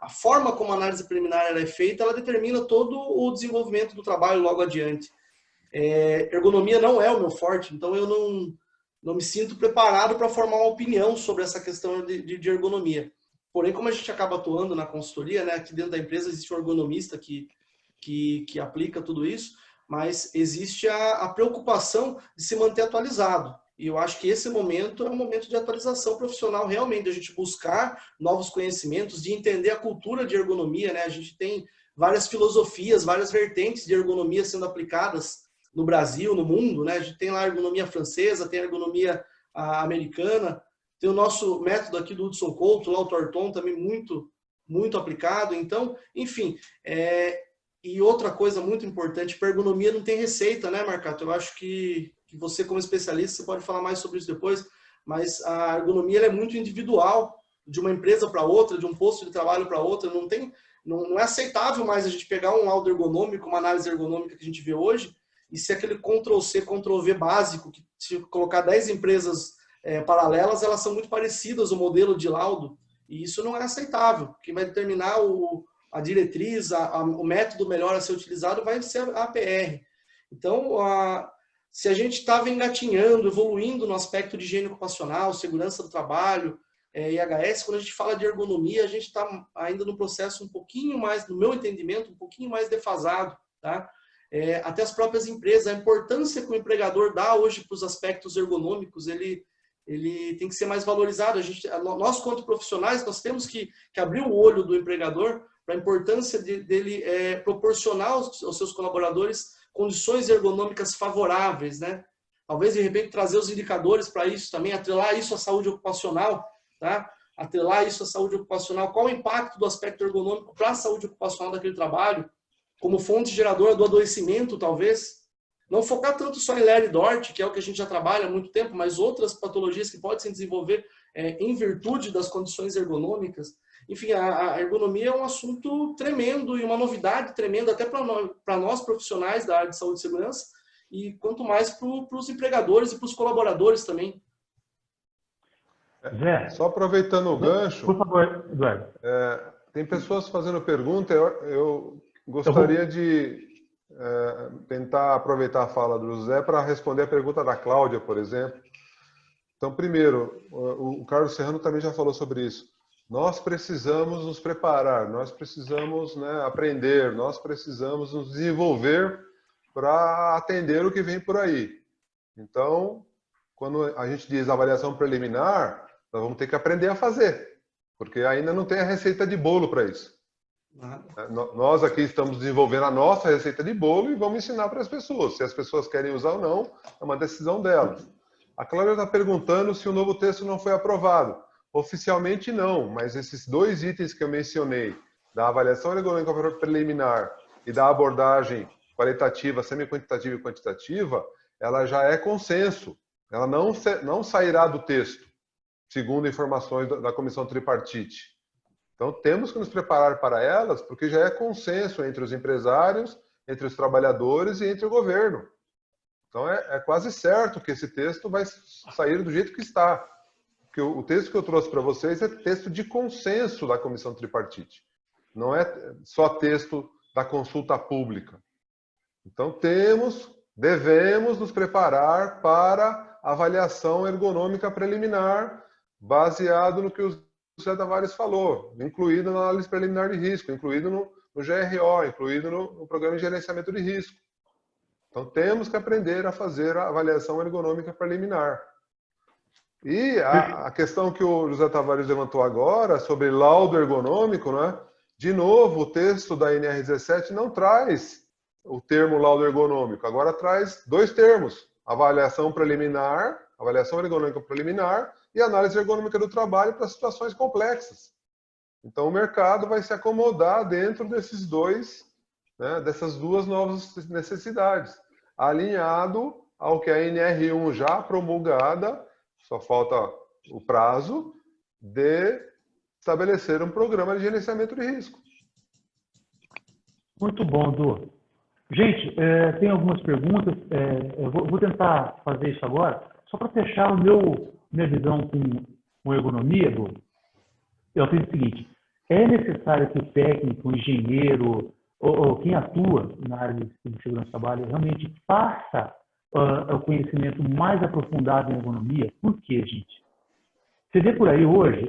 a forma como a análise preliminar ela é feita, ela determina todo o desenvolvimento do trabalho logo adiante. Ergonomia não é o meu forte, então eu não me sinto preparado para formar uma opinião sobre essa questão de ergonomia. Porém, como a gente acaba atuando na consultoria, né, aqui dentro da empresa existe um ergonomista que aplica tudo isso, mas existe a preocupação de se manter atualizado. E eu acho que esse momento é um momento de atualização profissional, realmente, de a gente buscar novos conhecimentos, de entender a cultura de ergonomia, né? A gente tem várias filosofias, várias vertentes de ergonomia sendo aplicadas no Brasil, no mundo, né? A gente tem lá a ergonomia francesa, tem a ergonomia americana, tem o nosso método aqui do Hudson Couto, lá o Thornton, também muito, muito aplicado. Então, enfim, e outra coisa muito importante, para ergonomia não tem receita, né, Marcato? Eu acho que você, como especialista, você pode falar mais sobre isso depois, mas a ergonomia ela é muito individual, de uma empresa para outra, de um posto de trabalho para outra. Não é aceitável mais a gente pegar um laudo ergonômico, uma análise ergonômica que a gente vê hoje, e ser aquele Ctrl-C, Ctrl-V básico, que se colocar 10 empresas paralelas, elas são muito parecidas, o modelo de laudo, e isso não é aceitável. Quem vai determinar a diretriz, o método melhor a ser utilizado vai ser a APR. Então, se a gente estava engatinhando, evoluindo no aspecto de higiene ocupacional, segurança do trabalho, IHS, quando a gente fala de ergonomia, a gente está ainda no processo um pouquinho mais, no meu entendimento, um pouquinho mais defasado, tá? Até as próprias empresas, a importância que o empregador dá hoje para os aspectos ergonômicos, ele tem que ser mais valorizado. Nós, quanto profissionais, nós temos que abrir o olho do empregador para a importância dele proporcionar aos seus colaboradores condições ergonômicas favoráveis, né? Talvez, de repente, trazer os indicadores para isso também, atrelar isso à saúde ocupacional, tá? Atrelar isso à saúde ocupacional. Qual o impacto do aspecto ergonômico para a saúde ocupacional daquele trabalho? Como fonte geradora do adoecimento, talvez. Não focar tanto só em Ler e Dort, que é o que a gente já trabalha há muito tempo, mas outras patologias que podem se desenvolver em virtude das condições ergonômicas. Enfim, a ergonomia é um assunto tremendo e uma novidade tremenda até para nós profissionais da área de saúde e segurança, e quanto mais para os empregadores e para os colaboradores também. Zé, só aproveitando o gancho, por favor, Eduardo. tem pessoas fazendo pergunta, eu gostaria de tentar aproveitar a fala do José para responder a pergunta da Cláudia, por exemplo. Então, primeiro, o Carlos Serrano também já falou sobre isso. Nós precisamos nos preparar, nós precisamos, né, aprender, nós precisamos nos desenvolver para atender o que vem por aí. Então, quando a gente diz avaliação preliminar, nós vamos ter que aprender a fazer, porque ainda não tem a receita de bolo para isso. Nós aqui estamos desenvolvendo a nossa receita de bolo e vamos ensinar para as pessoas. Se as pessoas querem usar ou não, é uma decisão delas. A Cláudia está perguntando se o novo texto não foi aprovado. Oficialmente não, mas esses dois itens que eu mencionei, da avaliação ergonômica preliminar e da abordagem qualitativa, semi-quantitativa e quantitativa, ela já é consenso. Ela não sairá do texto, segundo informações da comissão tripartite. Então, temos que nos preparar para elas, porque já é consenso entre os empresários, entre os trabalhadores e entre o governo. Então, é quase certo que esse texto vai sair do jeito que está. Porque o texto que eu trouxe para vocês é texto de consenso da comissão tripartite. Não é só texto da consulta pública. Então, devemos nos preparar para avaliação ergonômica preliminar, baseado no que o José Tavares falou, incluído na análise preliminar de risco, incluído no GRO, incluído no programa de gerenciamento de risco. Então, temos que aprender a fazer a avaliação ergonômica preliminar. E a questão que o José Tavares levantou agora, sobre laudo ergonômico, né? De novo, o texto da NR17 não traz o termo laudo ergonômico, agora traz dois termos, avaliação preliminar, avaliação ergonômica preliminar e análise ergonômica do trabalho para situações complexas. Então, o mercado vai se acomodar dentro desses dois, né, dessas duas novas necessidades, alinhado ao que a NR1 já promulgada, só falta o prazo, de estabelecer um programa de gerenciamento de risco. Muito bom, Du. Gente, tem algumas perguntas. Eu vou tentar fazer isso agora. Só para fechar minha visão com ergonomia, Du, eu penso o seguinte: é necessário que o técnico, o engenheiro, ou quem atua na área de segurança do trabalho realmente faça o conhecimento mais aprofundado em ergonomia? Por quê, gente? Você vê por aí hoje,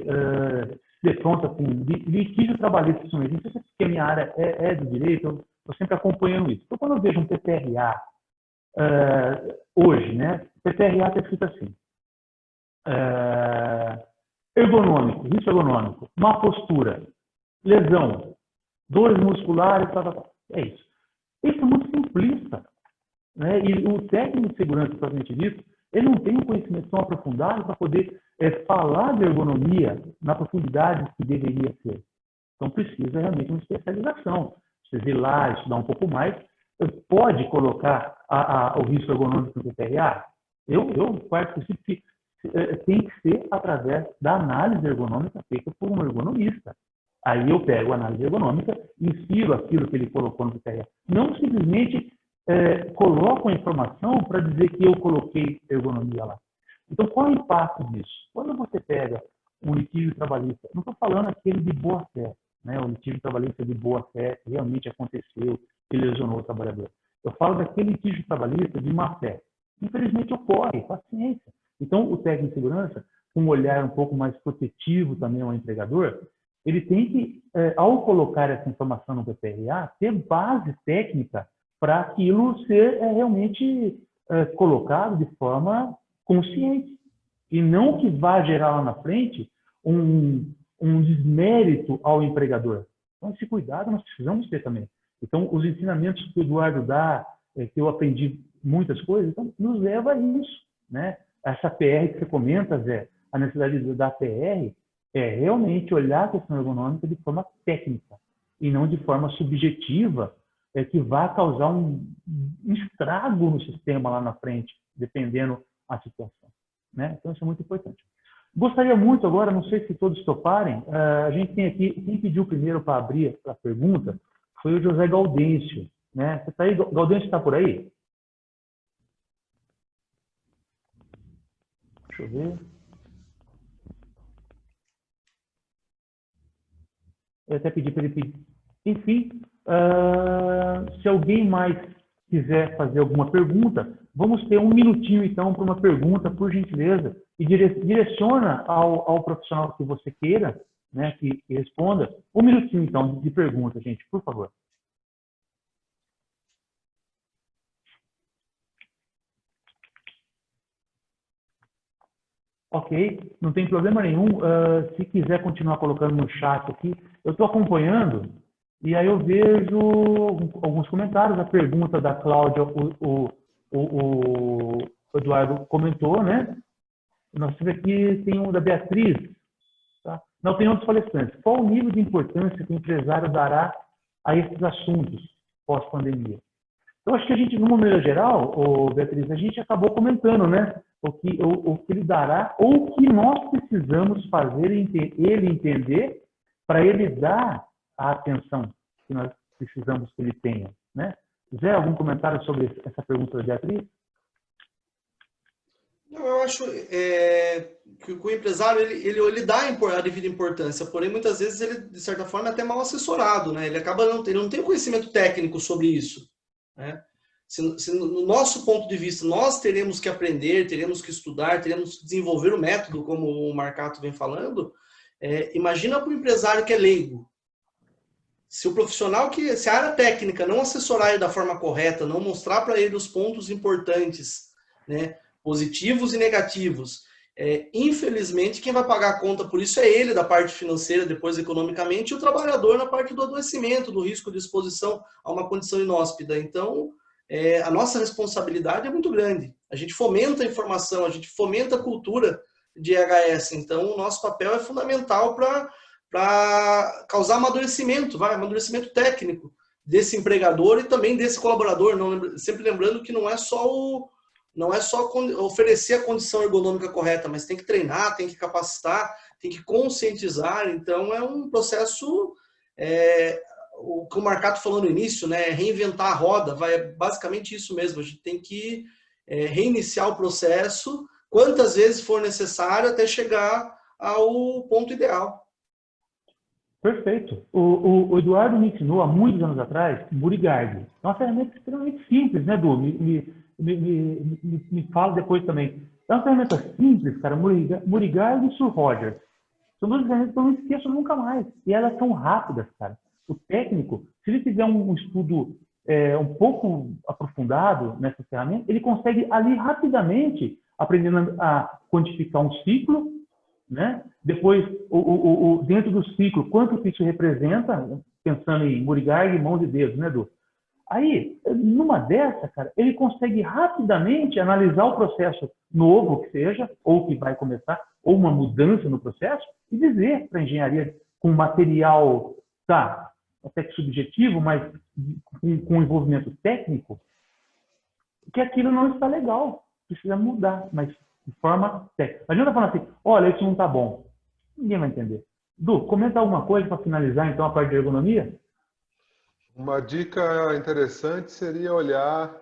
se defronta com litígio trabalhista, principalmente. Não sei se a minha área é do direito, eu estou sempre acompanhando isso. Então, quando eu vejo um PPRA hoje, né? PPRA está escrito assim: ergonômico, risco ergonômico, má postura, lesão, dores musculares, é isso. Isso é muito simplista, né? E o técnico de segurança, propriamente dito, ele não tem um conhecimento tão aprofundado para poder falar de ergonomia na profundidade que deveria ser. Então, precisa realmente uma especialização. Precisa ir lá, estudar um pouco mais. Pode colocar o risco ergonômico no PPRA? Eu parto do princípio que tem que ser através da análise ergonômica feita por um ergonomista. Aí eu pego a análise ergonômica, insiro aquilo que ele colocou no PPRA. Não simplesmente coloco a informação para dizer que eu coloquei ergonomia lá. Então, qual é o impacto disso? Quando você pega um litígio trabalhista, não estou falando aquele de boa-fé, né? O litígio trabalhista de boa-fé que realmente aconteceu, que lesionou o trabalhador. Eu falo daquele litígio trabalhista de má-fé. Infelizmente ocorre, paciência. Então, o técnico de segurança, com um olhar um pouco mais protetivo também ao empregador, ele tem que, ao colocar essa informação no PPRA, ter base técnica para aquilo ser realmente colocado de forma consciente. E não que vá gerar lá na frente um desmérito ao empregador. Então, esse cuidado nós precisamos ter também. Então, os ensinamentos que o Eduardo dá, que eu aprendi muitas coisas, então, nos leva a isso, né? Essa PR que você comenta, Zé, a necessidade da PR é realmente olhar a questão ergonômica de forma técnica e não de forma subjetiva, que vai causar um estrago no sistema lá na frente, dependendo da situação, né? Então, isso é muito importante. Gostaria muito agora, não sei se todos toparem, a gente tem aqui, quem pediu primeiro para abrir a pergunta foi o José Gaudêncio, né? Você está aí? Gaudêncio está por aí? Deixa eu ver. Eu até pedi para ele pedir. Enfim, se alguém mais quiser fazer alguma pergunta, vamos ter um minutinho, então, para uma pergunta, por gentileza, e direciona ao profissional que você queira, né, que responda. Um minutinho, então, de pergunta, gente, por favor. Ok, não tem problema nenhum. Se quiser continuar colocando no chat aqui, eu estou acompanhando e aí eu vejo alguns comentários. A pergunta da Cláudia, o Eduardo comentou, né? Nós temos aqui, tem um da Beatriz. Tá? Não, tem outros palestrantes. Qual o nível de importância que o empresário dará a esses assuntos pós-pandemia? Eu acho que a gente, numa maneira geral, Beatriz, a gente acabou comentando, né? O que ele dará, ou o que nós precisamos fazer ele entender para ele dar a atenção que nós precisamos que ele tenha, né? Zé, algum comentário sobre essa pergunta da Beatriz? Não, eu acho que o empresário ele dá a devida importância, porém muitas vezes ele, de certa forma, é até mal assessorado, né? Ele não tem conhecimento técnico sobre isso, né? Se no nosso ponto de vista nós teremos que aprender, teremos que estudar, teremos que desenvolver o método, como o Marcato vem falando, imagina para o empresário que é leigo. Se o profissional se a área técnica não assessorar ele da forma correta, não mostrar para ele os pontos importantes, né, positivos e negativos, infelizmente quem vai pagar a conta por isso é ele da parte financeira, depois economicamente, e o trabalhador na parte do adoecimento, do risco de exposição a uma condição inóspita. Então, a nossa responsabilidade é muito grande. A gente fomenta a informação, a gente fomenta a cultura de EHS. Então, o nosso papel é fundamental para causar amadurecimento técnico desse empregador e também desse colaborador. Sempre lembrando que não é só oferecer a condição ergonômica correta, mas tem que treinar, tem que capacitar, tem que conscientizar. Então, é um processo... o que o Marcato falou no início, né, reinventar a roda, basicamente isso mesmo. A gente tem que reiniciar o processo quantas vezes for necessário até chegar ao ponto ideal. Perfeito. O Eduardo me ensinou há muitos anos atrás Murigard. É uma ferramenta extremamente simples, né, Edu? Me fala depois também. É uma ferramenta simples, cara. Murigard e Sir Rogers. São duas ferramentas que eu não esqueço nunca mais. E elas são rápidas, cara. O técnico, se ele fizer um estudo um pouco aprofundado nessa ferramenta, ele consegue ali rapidamente aprender a quantificar um ciclo, né? Depois, dentro do ciclo, quanto que isso representa, pensando em Murigard, mãos e dedos, né, Edu? Aí, numa dessa, cara, ele consegue rapidamente analisar o processo novo que seja, ou que vai começar, ou uma mudança no processo, e dizer para a engenharia com material, tá, até que subjetivo, mas com envolvimento técnico, que aquilo não está legal, precisa mudar, mas de forma técnica. Não adianta falar assim, olha, isso não está bom. Ninguém vai entender. Du, comenta alguma coisa para finalizar, então, a parte de ergonomia? Uma dica interessante seria olhar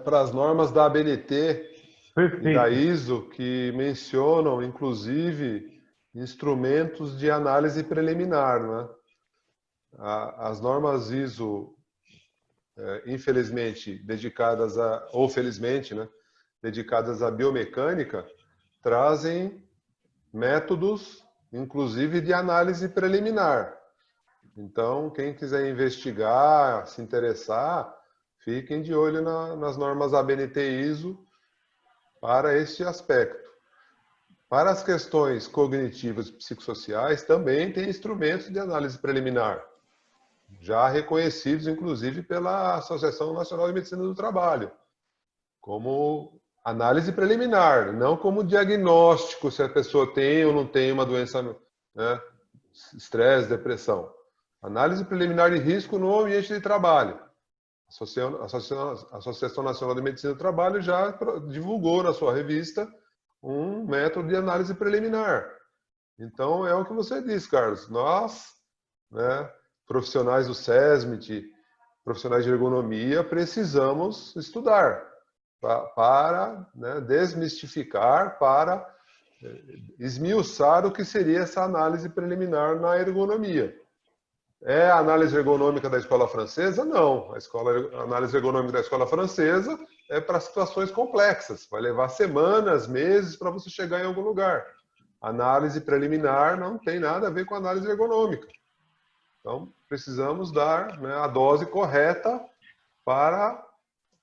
para as normas da ABNT e da ISO, que mencionam, inclusive, instrumentos de análise preliminar, né? As normas ISO, infelizmente, ou felizmente, né, dedicadas à biomecânica, trazem métodos, inclusive, de análise preliminar. Então, quem quiser investigar, se interessar, fiquem de olho nas normas ABNT ISO para esse aspecto. Para as questões cognitivas e psicossociais, também tem instrumentos de análise preliminar, já reconhecidos, inclusive, pela Associação Nacional de Medicina do Trabalho, como análise preliminar, não como diagnóstico se a pessoa tem ou não tem uma doença, né, estresse, depressão. Análise preliminar de risco no ambiente de trabalho. A Associação Nacional de Medicina do Trabalho já divulgou na sua revista um método de análise preliminar. Então, é o que você disse, Carlos. Nós, né, profissionais do SESMIT, profissionais de ergonomia, precisamos estudar. para né, desmistificar, para esmiuçar o que seria essa análise preliminar na ergonomia. É a análise ergonômica da escola francesa? Não. A análise ergonômica da escola francesa é para situações complexas. Vai levar semanas, meses para você chegar em algum lugar. A análise preliminar não tem nada a ver com a análise ergonômica. Então, precisamos dar, né, a dose correta para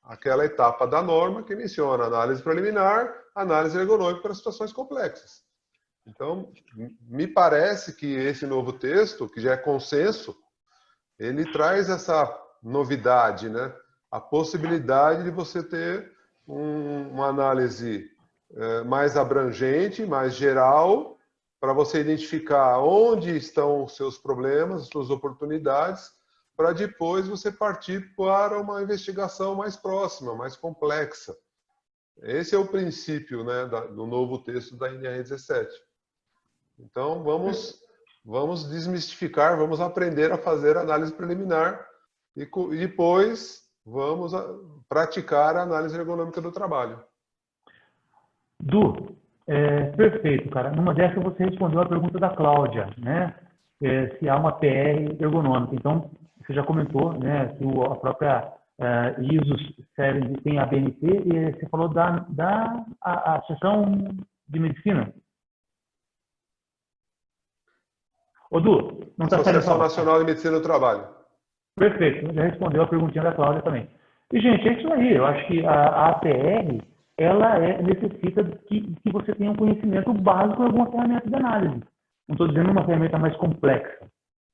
aquela etapa da norma que menciona análise preliminar, análise ergonômica para situações complexas. Então, me parece que esse novo texto, que já é consenso, ele traz essa novidade, né? A possibilidade de você ter uma análise mais abrangente, mais geral, para você identificar onde estão os seus problemas, as suas oportunidades, para depois você partir para uma investigação mais próxima, mais complexa. Esse é o princípio, né, do novo texto da NR 17. Então, vamos desmistificar, vamos aprender a fazer análise preliminar e depois vamos praticar a análise ergonômica do trabalho. Du, perfeito, cara. Numa dessas você respondeu a pergunta da Cláudia, né? Se há uma PR ergonômica. Então, você já comentou, né, que a própria ISO tem a BNT e você falou da Associação de Medicina. Ô, Du, não está saindo. Associação Nacional de Medicina do Trabalho. Perfeito, já respondeu a perguntinha da Cláudia também. E, gente, é isso aí. Eu acho que a APR, ela necessita que você tenha um conhecimento básico em alguma ferramenta de análise. Não estou dizendo uma ferramenta mais complexa,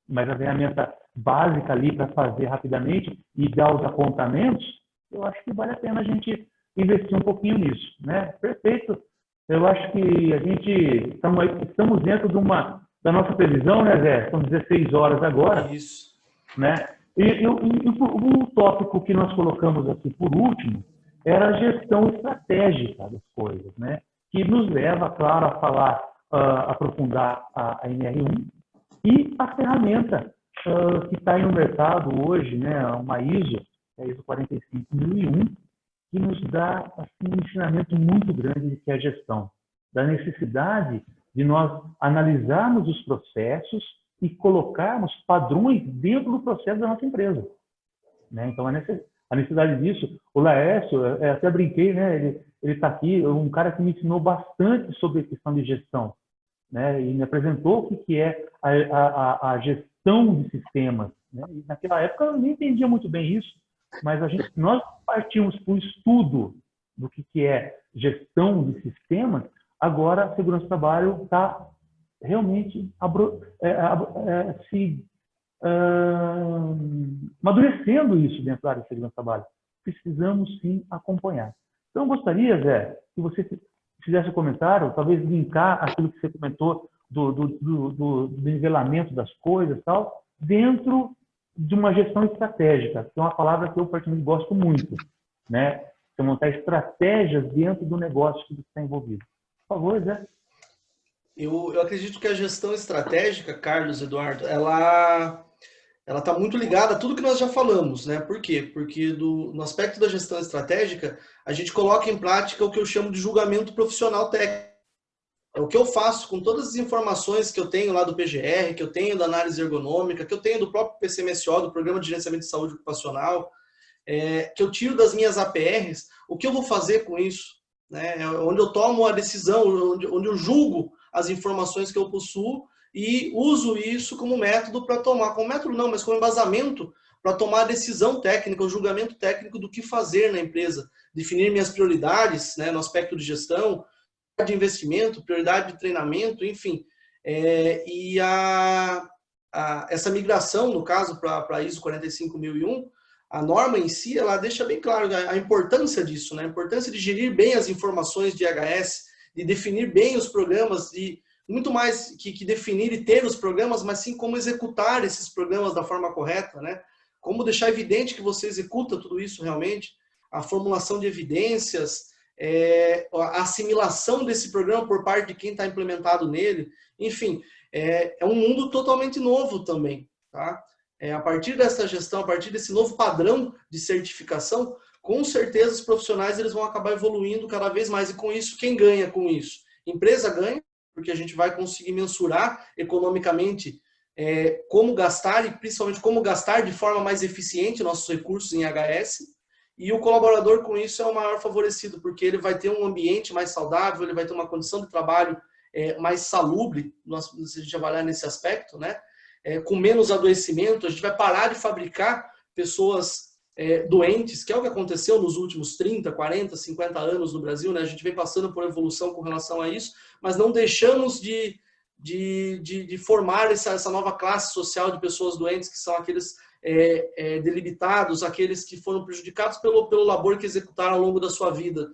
mas a ferramenta básica ali para fazer rapidamente e dar os apontamentos, eu acho que vale a pena a gente investir um pouquinho nisso, né? Perfeito. Eu acho que a gente estamos dentro da nossa previsão, né, Zé? São 16 horas agora. Isso. Né? E o tópico que nós colocamos aqui por último era a gestão estratégica das coisas, né? Que nos leva, claro, a falar, aprofundar a NR1 e a ferramenta que está aí no mercado hoje, né? Uma ISO, a ISO 45001, que nos dá assim, um ensinamento muito grande de que é a gestão, da necessidade de nós analisarmos os processos e colocarmos padrões dentro do processo da nossa empresa, né? Então, a necessidade disso, o Laércio, até brinquei, né? Ele está aqui, um cara que me ensinou bastante sobre a questão de gestão, né? E me apresentou o que é a gestão de sistemas, né? E naquela época eu nem entendia muito bem isso, mas nós partimos para o estudo do que é gestão de sistemas. Agora a segurança do trabalho está realmente amadurecendo isso dentro da área de segurança do trabalho. Precisamos sim acompanhar. Então, eu gostaria, Zé, que você fizesse um comentário, talvez linkar aquilo que você comentou do nivelamento das coisas e tal, dentro de uma gestão estratégica, que é uma palavra que eu particularmente gosto muito, né? Você montar estratégias dentro do negócio que você está envolvido. Por favor, Zé. Eu acredito que a gestão estratégica, Carlos, Eduardo, ela está muito ligada a tudo que nós já falamos, né? Por quê? Porque no aspecto da gestão estratégica, a gente coloca em prática o que eu chamo de julgamento profissional técnico. É o que eu faço com todas as informações que eu tenho lá do PGR, que eu tenho da análise ergonômica, que eu tenho do próprio PCMSO, do Programa de Gerenciamento de Saúde Ocupacional, que eu tiro das minhas APRs, o que eu vou fazer com isso? Né? Onde eu tomo a decisão, onde eu julgo as informações que eu possuo e uso isso como método para tomar, como método não, mas como embasamento para tomar a decisão técnica, o julgamento técnico do que fazer na empresa, definir minhas prioridades, né, no aspecto de gestão, de investimento, prioridade de treinamento, enfim. E essa migração, no caso, para a ISO 45001, a norma em si, ela deixa bem claro a importância disso, né? A importância de gerir bem as informações de IHS, de definir bem os programas, de muito mais que definir e ter os programas, mas sim como executar esses programas da forma correta, né? Como deixar evidente que você executa tudo isso realmente, a formulação de evidências, a assimilação desse programa por parte de quem está implementado nele, enfim, é um mundo totalmente novo também, tá? A partir dessa gestão, a partir desse novo padrão de certificação, com certeza os profissionais eles vão acabar evoluindo cada vez mais. E com isso, quem ganha com isso? Empresa ganha, porque a gente vai conseguir mensurar economicamente como gastar e principalmente como gastar de forma mais eficiente nossos recursos em HS. E o colaborador com isso é o maior favorecido, porque ele vai ter um ambiente mais saudável, ele vai ter uma condição de trabalho mais salubre, se a gente avaliar nesse aspecto, né? Com menos adoecimento, a gente vai parar de fabricar pessoas doentes, que é o que aconteceu nos últimos 30, 40, 50 anos no Brasil, né? A gente vem passando por evolução com relação a isso, mas não deixamos de formar essa nova classe social de pessoas doentes, que são aqueles delimitados, aqueles que foram prejudicados pelo labor que executaram ao longo da sua vida.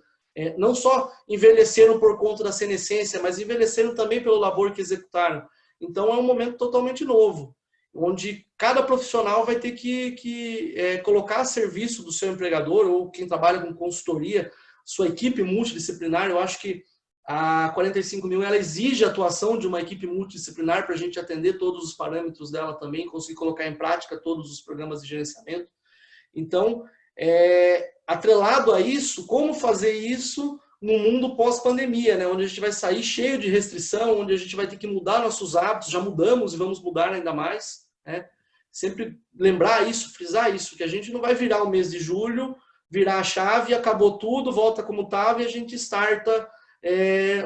Não só envelheceram por conta da senescência, mas envelheceram também pelo labor que executaram. Então é um momento totalmente novo, onde cada profissional vai ter que colocar a serviço do seu empregador ou quem trabalha com consultoria, sua equipe multidisciplinar. Eu acho que a 45.000 ela exige a atuação de uma equipe multidisciplinar para a gente atender todos os parâmetros dela também, conseguir colocar em prática todos os programas de gerenciamento. Então, atrelado a isso, como fazer isso no mundo pós-pandemia, né? Onde a gente vai sair cheio de restrição, onde a gente vai ter que mudar nossos hábitos, já mudamos e vamos mudar ainda mais, né? Sempre lembrar isso, frisar isso, que a gente não vai virar o mês de julho, virar a chave, acabou tudo, volta como estava e a gente starta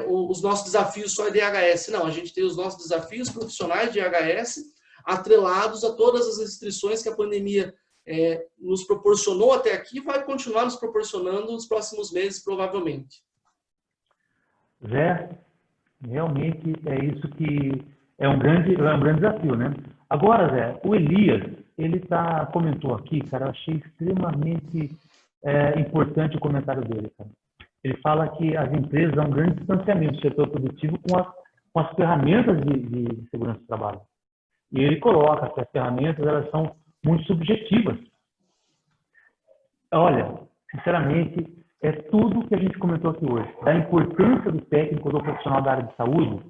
os nossos desafios só de IHS. Não, a gente tem os nossos desafios profissionais de IHS atrelados a todas as restrições que a pandemia nos proporcionou até aqui e vai continuar nos proporcionando nos próximos meses, provavelmente. Zé, realmente é isso que é um grande desafio, né? Agora, Zé, o Elias, ele comentou aqui, cara, eu achei extremamente importante o comentário dele, cara. Ele fala que as empresas há um grande distanciamento do setor produtivo com as ferramentas de segurança do trabalho. E ele coloca que as ferramentas elas são muito subjetivas. Olha, sinceramente, é tudo que a gente comentou aqui hoje. Da importância do técnico, do profissional da área de saúde,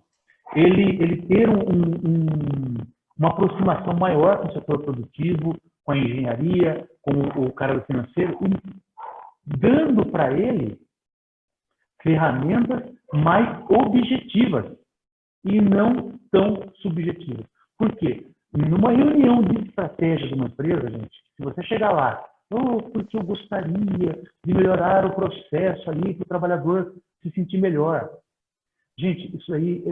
ele ter uma aproximação maior com o setor produtivo, com a engenharia, com o cara do financeiro, e dando para ele ferramentas mais objetivas e não tão subjetivas. Por quê? Numa reunião de estratégia de uma empresa, gente, se você chegar lá, porque eu gostaria de melhorar o processo ali para o trabalhador se sentir melhor. Gente, isso aí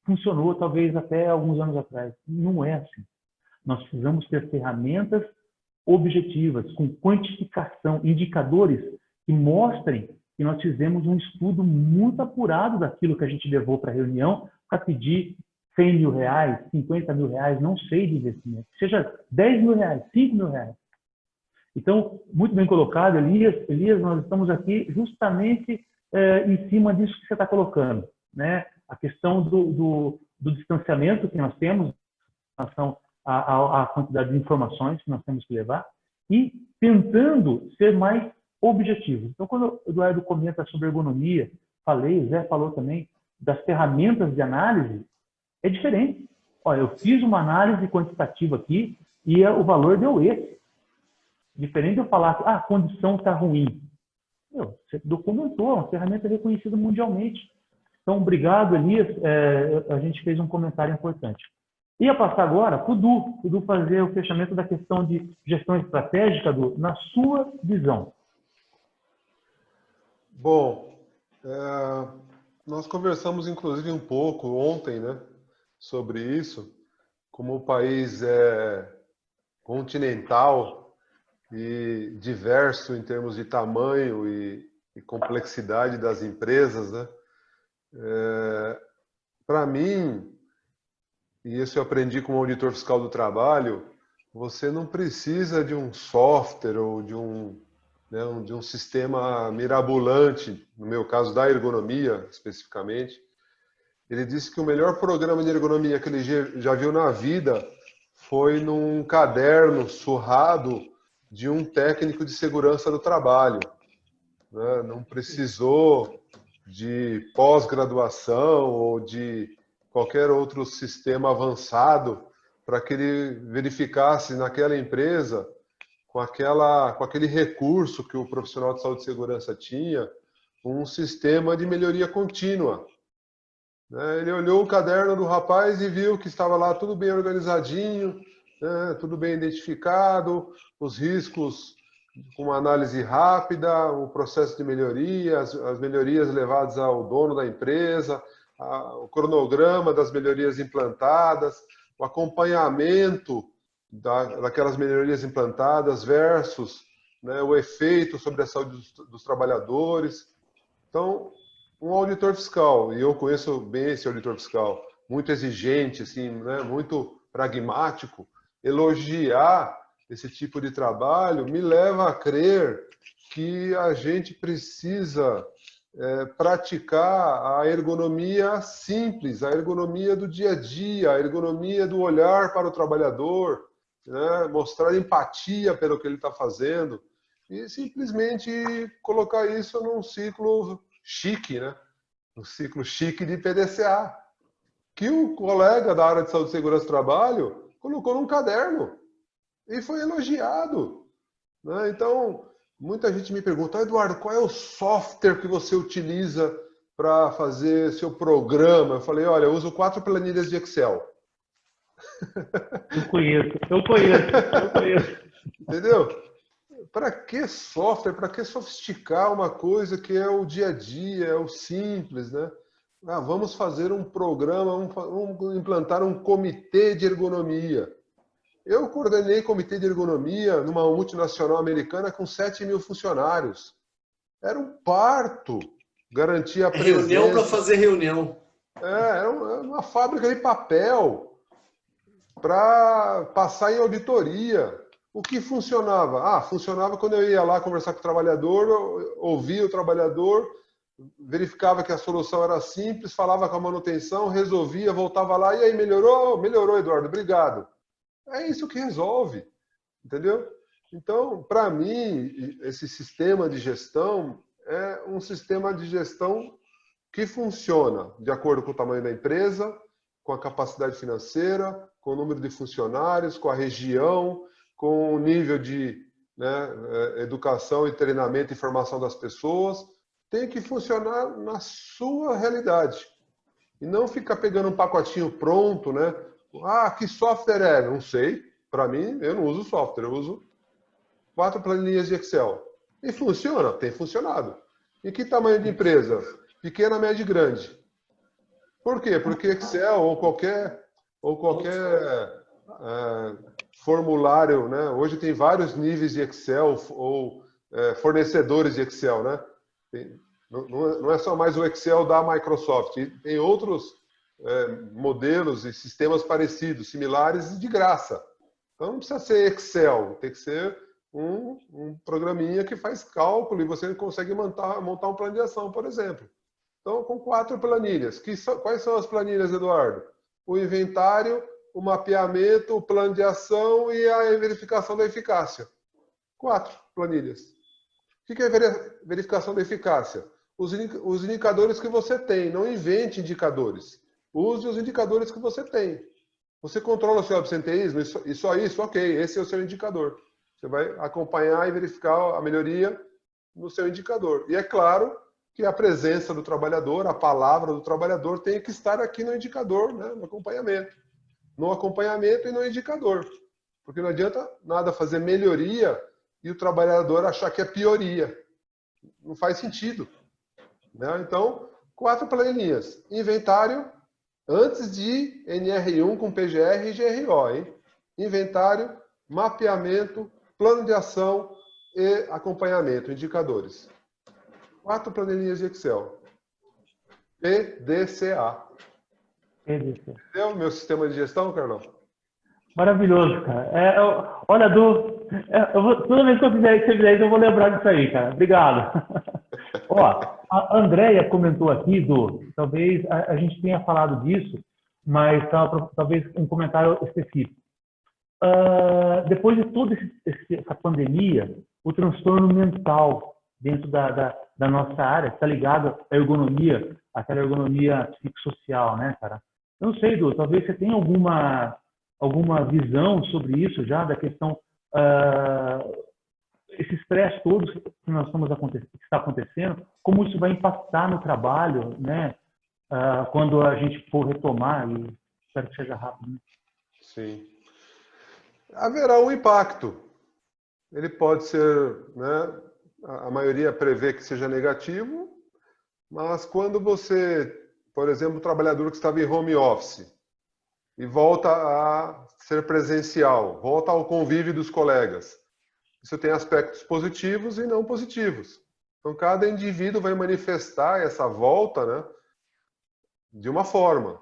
funcionou talvez até alguns anos atrás. Não é assim. Nós precisamos ter ferramentas objetivas, com quantificação, indicadores que mostrem que nós fizemos um estudo muito apurado daquilo que a gente levou para a reunião para pedir 100 mil reais, 50 mil reais, não sei de investimento, seja 10 mil reais, 5 mil reais. Então, muito bem colocado, Elias, nós estamos aqui justamente em cima disso que você está colocando, né? A questão do distanciamento que nós temos em relação à quantidade de informações que nós temos que levar e tentando ser mais objetivos. Então, quando o Eduardo comenta sobre ergonomia, o Zé falou também das ferramentas de análise, é diferente. Olha, eu fiz uma análise quantitativa aqui e o valor deu esse. Diferente de eu falar que a condição está ruim. Você documentou, uma ferramenta reconhecida mundialmente. Então, obrigado, Elias. A gente fez um comentário importante. Ia passar agora para o Du fazer o fechamento da questão de gestão estratégica, Du, na sua visão. Bom, nós conversamos inclusive um pouco ontem, né, sobre isso, como o país é continental e diverso em termos de tamanho e complexidade das empresas, né? Para mim, e isso eu aprendi como auditor fiscal do trabalho, você não precisa de um software ou de um sistema mirabolante, no meu caso da ergonomia especificamente. Ele disse que o melhor programa de ergonomia que ele já viu na vida foi num caderno surrado de um técnico de segurança do trabalho. Não precisou de pós-graduação ou de qualquer outro sistema avançado para que ele verificasse naquela empresa com aquele recurso que o profissional de saúde e segurança tinha, um sistema de melhoria contínua. Ele olhou o caderno do rapaz e viu que estava lá tudo bem organizadinho, né, tudo bem identificado, os riscos com uma análise rápida, o processo de melhoria, as melhorias levadas ao dono da empresa, o cronograma das melhorias implantadas, o acompanhamento daquelas melhorias implantadas versus, né, o efeito sobre a saúde dos trabalhadores. Então, um auditor fiscal, e eu conheço bem esse auditor fiscal, muito exigente, assim, né, muito pragmático, elogiar esse tipo de trabalho me leva a crer que a gente precisa praticar a ergonomia simples, a ergonomia do dia a dia, a ergonomia do olhar para o trabalhador, né, mostrar empatia pelo que ele está fazendo e simplesmente colocar isso num ciclo chique, né? Um ciclo chique de PDCA, que o colega da área de saúde, segurança e trabalho colocou num caderno e foi elogiado, né? Então, muita gente me pergunta, Eduardo, qual é o software que você utiliza para fazer seu programa? Eu falei, olha, eu uso 4 planilhas de Excel. Eu conheço. Entendeu? Para que software? Para que sofisticar uma coisa que é o dia a dia, é o simples, né? Vamos fazer um programa, vamos implantar um comitê de ergonomia. Eu coordenei comitê de ergonomia numa multinacional americana com 7.000 funcionários. Era um parto garantir a presença. Reunião para fazer reunião. Era uma fábrica de papel para passar em auditoria. O que funcionava? Funcionava quando eu ia lá conversar com o trabalhador, ouvia o trabalhador, verificava que a solução era simples, falava com a manutenção, resolvia, voltava lá, e aí, melhorou? Melhorou, Eduardo, obrigado. É isso que resolve, entendeu? Então, para mim, esse sistema de gestão é um sistema de gestão que funciona de acordo com o tamanho da empresa, com a capacidade financeira, com o número de funcionários, com a região, com o nível de, né, educação e treinamento e formação das pessoas. Tem que funcionar na sua realidade. E não ficar pegando um pacotinho pronto, né? Que software é? Não sei. Para mim, eu não uso software, eu uso 4 planilhas de Excel. E funciona? Tem funcionado. E que tamanho de empresa? Pequena, média e grande. Por quê? Porque Excel ou qualquer formulário, né? Hoje tem vários níveis de Excel ou fornecedores de Excel, né? Não é só mais o Excel da Microsoft, tem outros modelos e sistemas parecidos, similares, de graça. Então não precisa ser Excel, tem que ser um programinha que faz cálculo e você consegue montar um plano de ação, por exemplo. Então, com 4 planilhas. Quais são as planilhas, Eduardo? O inventário, o mapeamento, o plano de ação e a verificação da eficácia. 4 planilhas. O que é verificação da eficácia? Os indicadores que você tem. Não invente indicadores. Use os indicadores que você tem. Você controla o seu absenteísmo? Isso, ok. Esse é o seu indicador. Você vai acompanhar e verificar a melhoria no seu indicador. E é claro que a presença do trabalhador, a palavra do trabalhador tem que estar aqui no indicador, né? No acompanhamento. No acompanhamento e no indicador. Porque não adianta nada fazer melhoria e o trabalhador achar que é pioria. Não faz sentido, né? Então, 4 planilhas. Inventário, antes de NR1 com PGR e GRO, hein? Inventário, mapeamento, plano de ação e acompanhamento, indicadores. 4 planilhas de Excel. PDCA. Entendeu o meu sistema de gestão, Carlão? Maravilhoso, cara. Olha, toda vez que você fizer isso, eu vou lembrar disso aí, cara. Obrigado. A Andréia comentou aqui, talvez a gente tenha falado disso, mas talvez um comentário específico. Depois de toda essa pandemia, o transtorno mental dentro da nossa área está ligado à ergonomia, aquela ergonomia psicossocial, né, cara? Eu não sei, Edu, talvez você tenha alguma visão sobre isso já, da questão esse estresse todo que está acontecendo, como isso vai impactar no trabalho, né? Quando a gente for retomar, e espero que seja rápido. Né? Sim. Haverá um impacto. Ele pode ser, né? A maioria prevê que seja negativo, mas quando você, por exemplo, o trabalhador que estava em home office e volta a ser presencial, volta ao convívio dos colegas, isso tem aspectos positivos e não positivos. Então, cada indivíduo vai manifestar essa volta, né, de uma forma.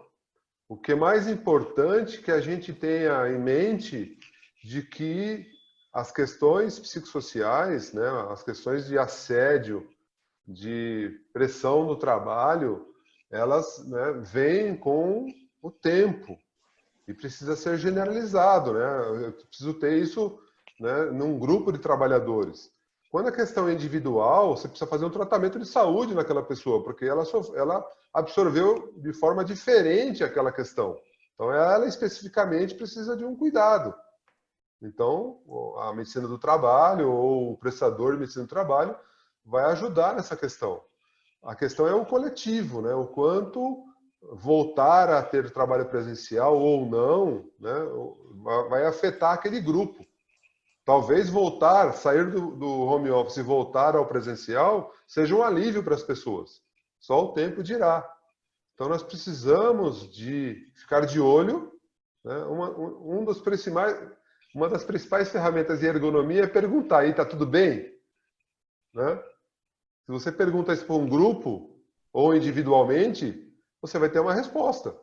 O que é mais importante é que a gente tenha em mente de que as questões psicossociais, né, as questões de assédio, de pressão no trabalho, elas, né, vêm com o tempo e precisa ser generalizado, né? Eu preciso ter isso, né, num grupo de trabalhadores. Quando a questão é individual, você precisa fazer um tratamento de saúde naquela pessoa, porque ela absorveu de forma diferente aquela questão. Então, ela especificamente precisa de um cuidado. Então, a medicina do trabalho ou o prestador de medicina do trabalho vai ajudar nessa questão. A questão é o coletivo, né? O quanto voltar a ter trabalho presencial ou não, né, vai afetar aquele grupo. Talvez sair do home office e voltar ao presencial seja um alívio para as pessoas. Só o tempo dirá. Então, nós precisamos de ficar de olho, né? Uma das principais ferramentas de ergonomia é perguntar, aí, está tudo bem? Né? Se você pergunta isso para um grupo ou individualmente, você vai ter uma resposta.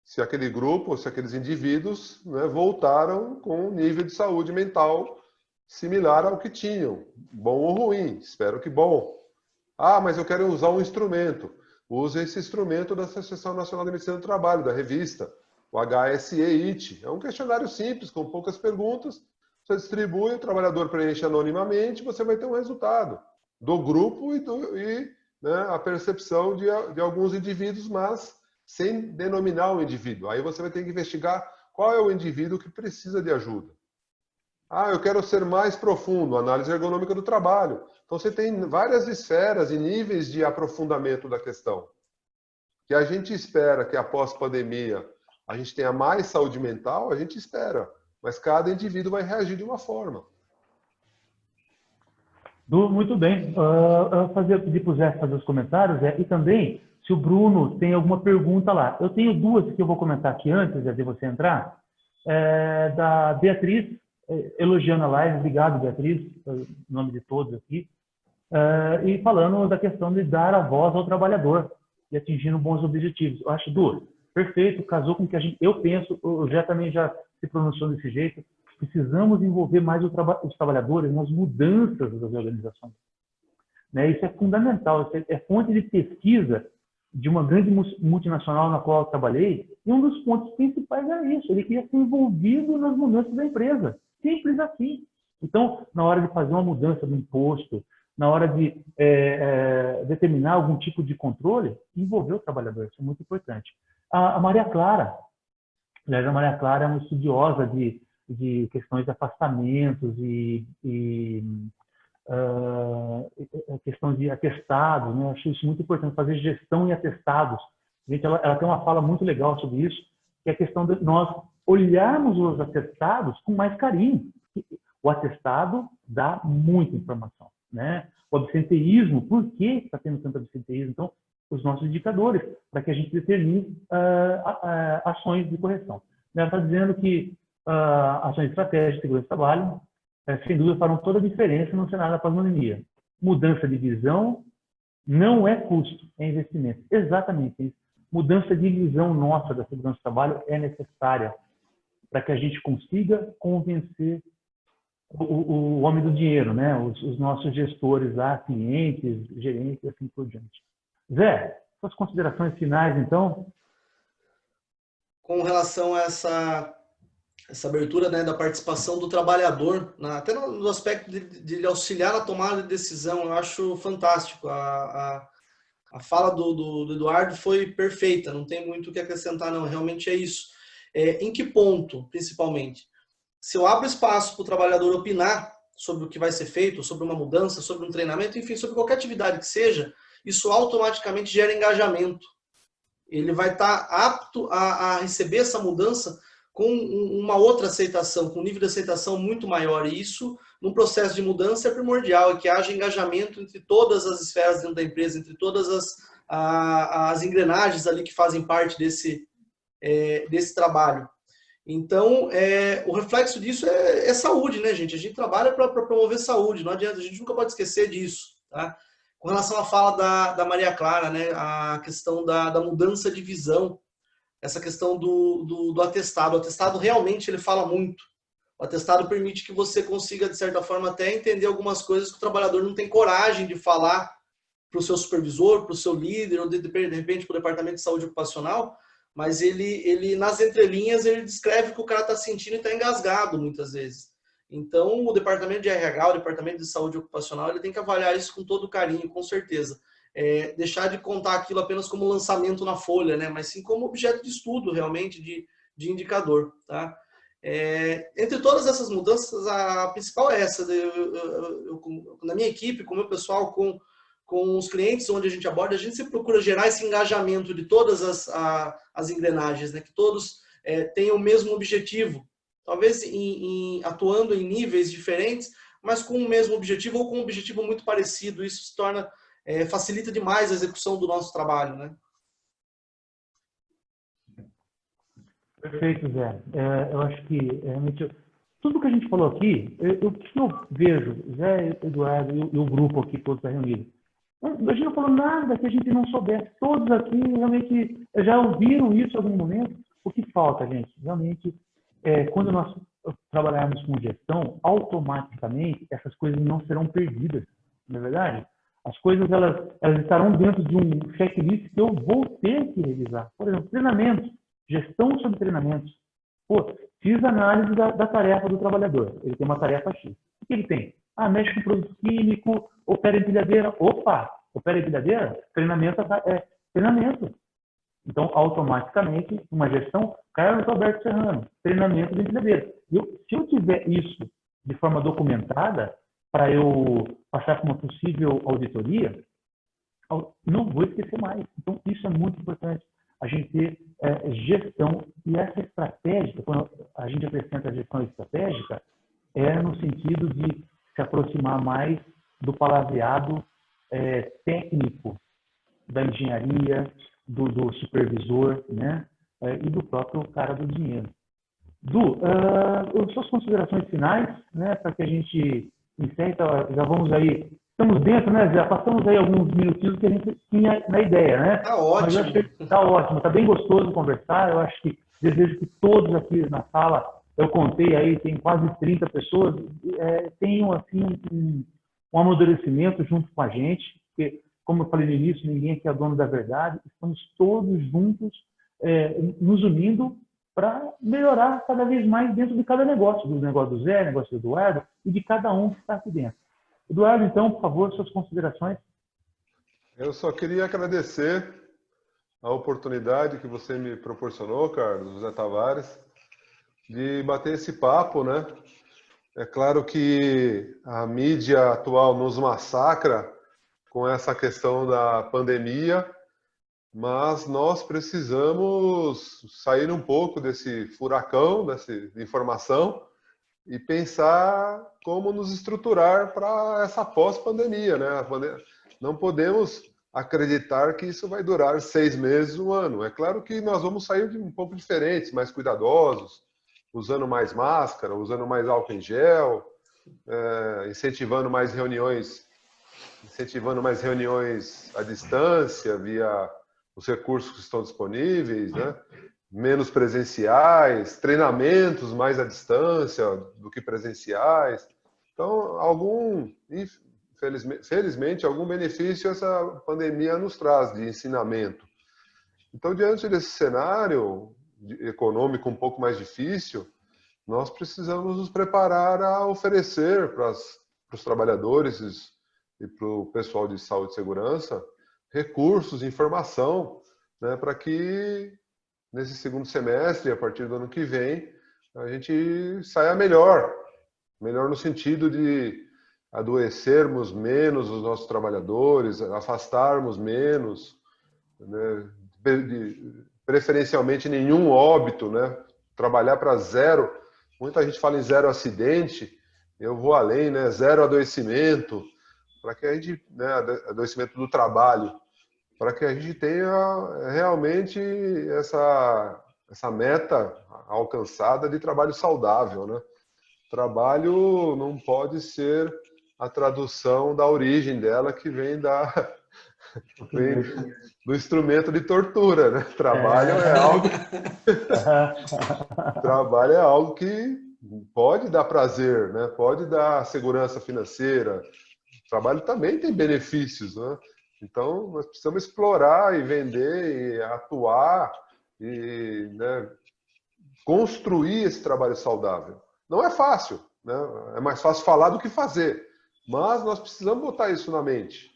Se aquele grupo, se aqueles indivíduos, né, voltaram com um nível de saúde mental similar ao que tinham, bom ou ruim, espero que bom. Ah, mas eu quero usar um instrumento. Use esse instrumento da Associação Nacional de Medicina do Trabalho, da revista, o HSE-IT. É um questionário simples, com poucas perguntas. Você distribui, o trabalhador preenche anonimamente, você vai ter um resultado do grupo né, a percepção de alguns indivíduos, mas sem denominar o indivíduo. Aí você vai ter que investigar qual é o indivíduo que precisa de ajuda. Ah, eu quero ser mais profundo, análise ergonômica do trabalho. Então você tem várias esferas e níveis de aprofundamento da questão. Que a gente espera que após pandemia a gente tenha mais saúde mental, a gente espera. Mas cada indivíduo vai reagir de uma forma. Muito bem. Pedir para o Zé fazer os comentários, e também, se o Bruno tem alguma pergunta lá. Eu tenho duas que eu vou comentar aqui antes de você entrar. Da Beatriz, elogiando a live. Obrigado, Beatriz, em nome de todos aqui. E falando da questão de dar a voz ao trabalhador e atingindo bons objetivos. Eu acho, perfeito, casou com o que eu penso, o Zé também já se pronunciou desse jeito. Precisamos envolver mais os trabalhadores nas mudanças das organizações. Né? Isso é fundamental, isso é fonte de pesquisa de uma grande multinacional na qual eu trabalhei, e um dos pontos principais era isso, ele queria ser envolvido nas mudanças da empresa. Simples assim. Então, na hora de fazer uma mudança do imposto, na hora de determinar algum tipo de controle, envolver o trabalhador, isso é muito importante. A Maria Clara, aliás, a Maria Clara é uma estudiosa de questões de afastamentos e questão de atestados, né? Eu acho isso muito importante, fazer gestão e atestados. Gente, ela tem uma fala muito legal sobre isso, que é a questão de nós olharmos os atestados com mais carinho. O atestado dá muita informação, né? O absenteísmo, por que está tendo tanto absenteísmo? Então, os nossos indicadores, para que a gente determine ações de correção. Ela está dizendo que ações estratégicas de segurança do trabalho, sem dúvida, farão toda a diferença no cenário da pós-pandemia. Mudança de visão não é custo, é investimento. Exatamente isso. Mudança de visão nossa da segurança do trabalho é necessária para que a gente consiga convencer o homem do dinheiro, né? Os nossos gestores lá, clientes, gerentes e assim por diante. Zé, suas considerações finais, então? Com relação a essa abertura, né, da participação do trabalhador, até no aspecto de auxiliar na tomada de decisão, eu acho fantástico. A fala do Eduardo foi perfeita, não tem muito o que acrescentar, não. Realmente é isso. Em que ponto, principalmente? se eu abro espaço para o trabalhador opinar sobre o que vai ser feito, sobre uma mudança, sobre um treinamento, enfim, sobre qualquer atividade que seja, isso automaticamente gera engajamento. Ele vai estar apto a receber essa mudança com uma outra aceitação, com um nível de aceitação muito maior. E isso, num processo de mudança, é primordial, é que haja engajamento entre todas as esferas dentro da empresa, entre todas as engrenagens ali que fazem parte desse trabalho. Então, o reflexo disso é saúde, né, gente? A gente trabalha para promover saúde, não adianta, a gente nunca pode esquecer disso, tá? Com relação à fala da Maria Clara, né, a questão da mudança de visão, essa questão do atestado. O atestado realmente ele fala muito. O atestado permite que você consiga, de certa forma, até entender algumas coisas que o trabalhador não tem coragem de falar para o seu supervisor, para o seu líder, ou de repente para o departamento de saúde ocupacional, mas ele nas entrelinhas, ele descreve o que o cara está sentindo e está engasgado, muitas vezes. Então, o departamento de RH, o departamento de saúde ocupacional, ele tem que avaliar isso com todo carinho, com certeza. Deixar de contar aquilo apenas como lançamento na folha, né? Mas sim como objeto de estudo, realmente, de indicador. Tá? Entre todas essas mudanças, a principal é essa. Na minha equipe, com o meu pessoal, com os clientes onde a gente aborda, a gente sempre procura gerar esse engajamento de todas as engrenagens, né? Que todos tenham o mesmo objetivo. Talvez atuando em níveis diferentes, mas com o mesmo objetivo ou com um objetivo muito parecido. Isso se torna, facilita demais a execução do nosso trabalho, né? Perfeito, Zé. Eu acho que realmente tudo que a gente falou aqui, o que eu vejo, Zé, Eduardo e o grupo aqui todos reunidos, a gente não falou nada que a gente não soubesse. Todos aqui realmente já ouviram isso em algum momento. O que falta, gente? Realmente, quando nós trabalharmos com gestão, automaticamente essas coisas não serão perdidas, não é verdade? As coisas elas estarão dentro de um checklist que eu vou ter que revisar. Por exemplo, treinamentos, gestão sobre treinamentos. Pô, fiz análise da tarefa do trabalhador. Ele tem uma tarefa X. O que ele tem? Mexe com produto químico, opera empilhadeira. Opa, opera empilhadeira? Treinamento é treinamento. Então, automaticamente, uma gestão, Carlos Alberto Serrano, treinamento de empilhadeira. Se eu tiver isso de forma documentada, para eu passar por uma possível auditoria, não vou esquecer mais. Então, isso é muito importante. A gente ter gestão, e essa estratégica, quando a gente acrescenta a gestão estratégica, no sentido de se aproximar mais do palavreado técnico da engenharia, do supervisor, né? E do próprio cara do dinheiro. Du, suas considerações finais, né? Para que a gente encerre, então, já vamos aí, estamos dentro, né? Já passamos aí alguns minutinhos que a gente tinha na ideia, né? Tá ótimo. Tá ótimo, tá bem gostoso conversar. Eu acho que desejo que todos aqui na sala, eu contei aí, tem quase 30 pessoas, tenham assim um amadurecimento junto com a gente, porque, como eu falei no início, ninguém aqui é dono da verdade, estamos todos juntos nos unindo para melhorar cada vez mais dentro de cada negócio, do negócio do Zé, negócio do Eduardo, e de cada um que está aqui dentro. Eduardo, então, por favor, suas considerações. Eu só queria agradecer a oportunidade que você me proporcionou, Carlos, José Tavares, de bater esse papo, né? É claro que a mídia atual nos massacra com essa questão da pandemia, mas nós precisamos sair um pouco desse furacão, dessa informação, e pensar como nos estruturar para essa pós-pandemia, né? Não podemos acreditar que isso vai durar 6 meses, 1 ano. É claro que nós vamos sair de um pouco diferentes, mais cuidadosos, usando mais máscara, usando mais álcool em gel, incentivando mais reuniões à distância, via os recursos que estão disponíveis, né? Menos presenciais, treinamentos mais à distância do que presenciais. Então, felizmente, algum benefício essa pandemia nos traz de ensinamento. Então, diante desse cenário econômico um pouco mais difícil, nós precisamos nos preparar a oferecer para os trabalhadores e para o pessoal de saúde e segurança recursos, informação, né, para que nesse segundo semestre, a partir do ano que vem, a gente saia melhor. Melhor no sentido de adoecermos menos os nossos trabalhadores, afastarmos menos, né? Preferencialmente nenhum óbito, né? Trabalhar para zero. Muita gente fala em zero acidente, eu vou além, né? Zero adoecimento, para que a gente, né? Adoecimento do trabalho, para que a gente tenha realmente essa meta alcançada de trabalho saudável, né? Trabalho não pode ser a tradução da origem dela, que vem vem do instrumento de tortura, né? Trabalho é algo que pode dar prazer, né? Pode dar segurança financeira. Trabalho também tem benefícios, né? Então nós precisamos explorar e vender e atuar e, né, construir esse trabalho saudável. Não é fácil, né? É mais fácil falar do que fazer, mas nós precisamos botar isso na mente.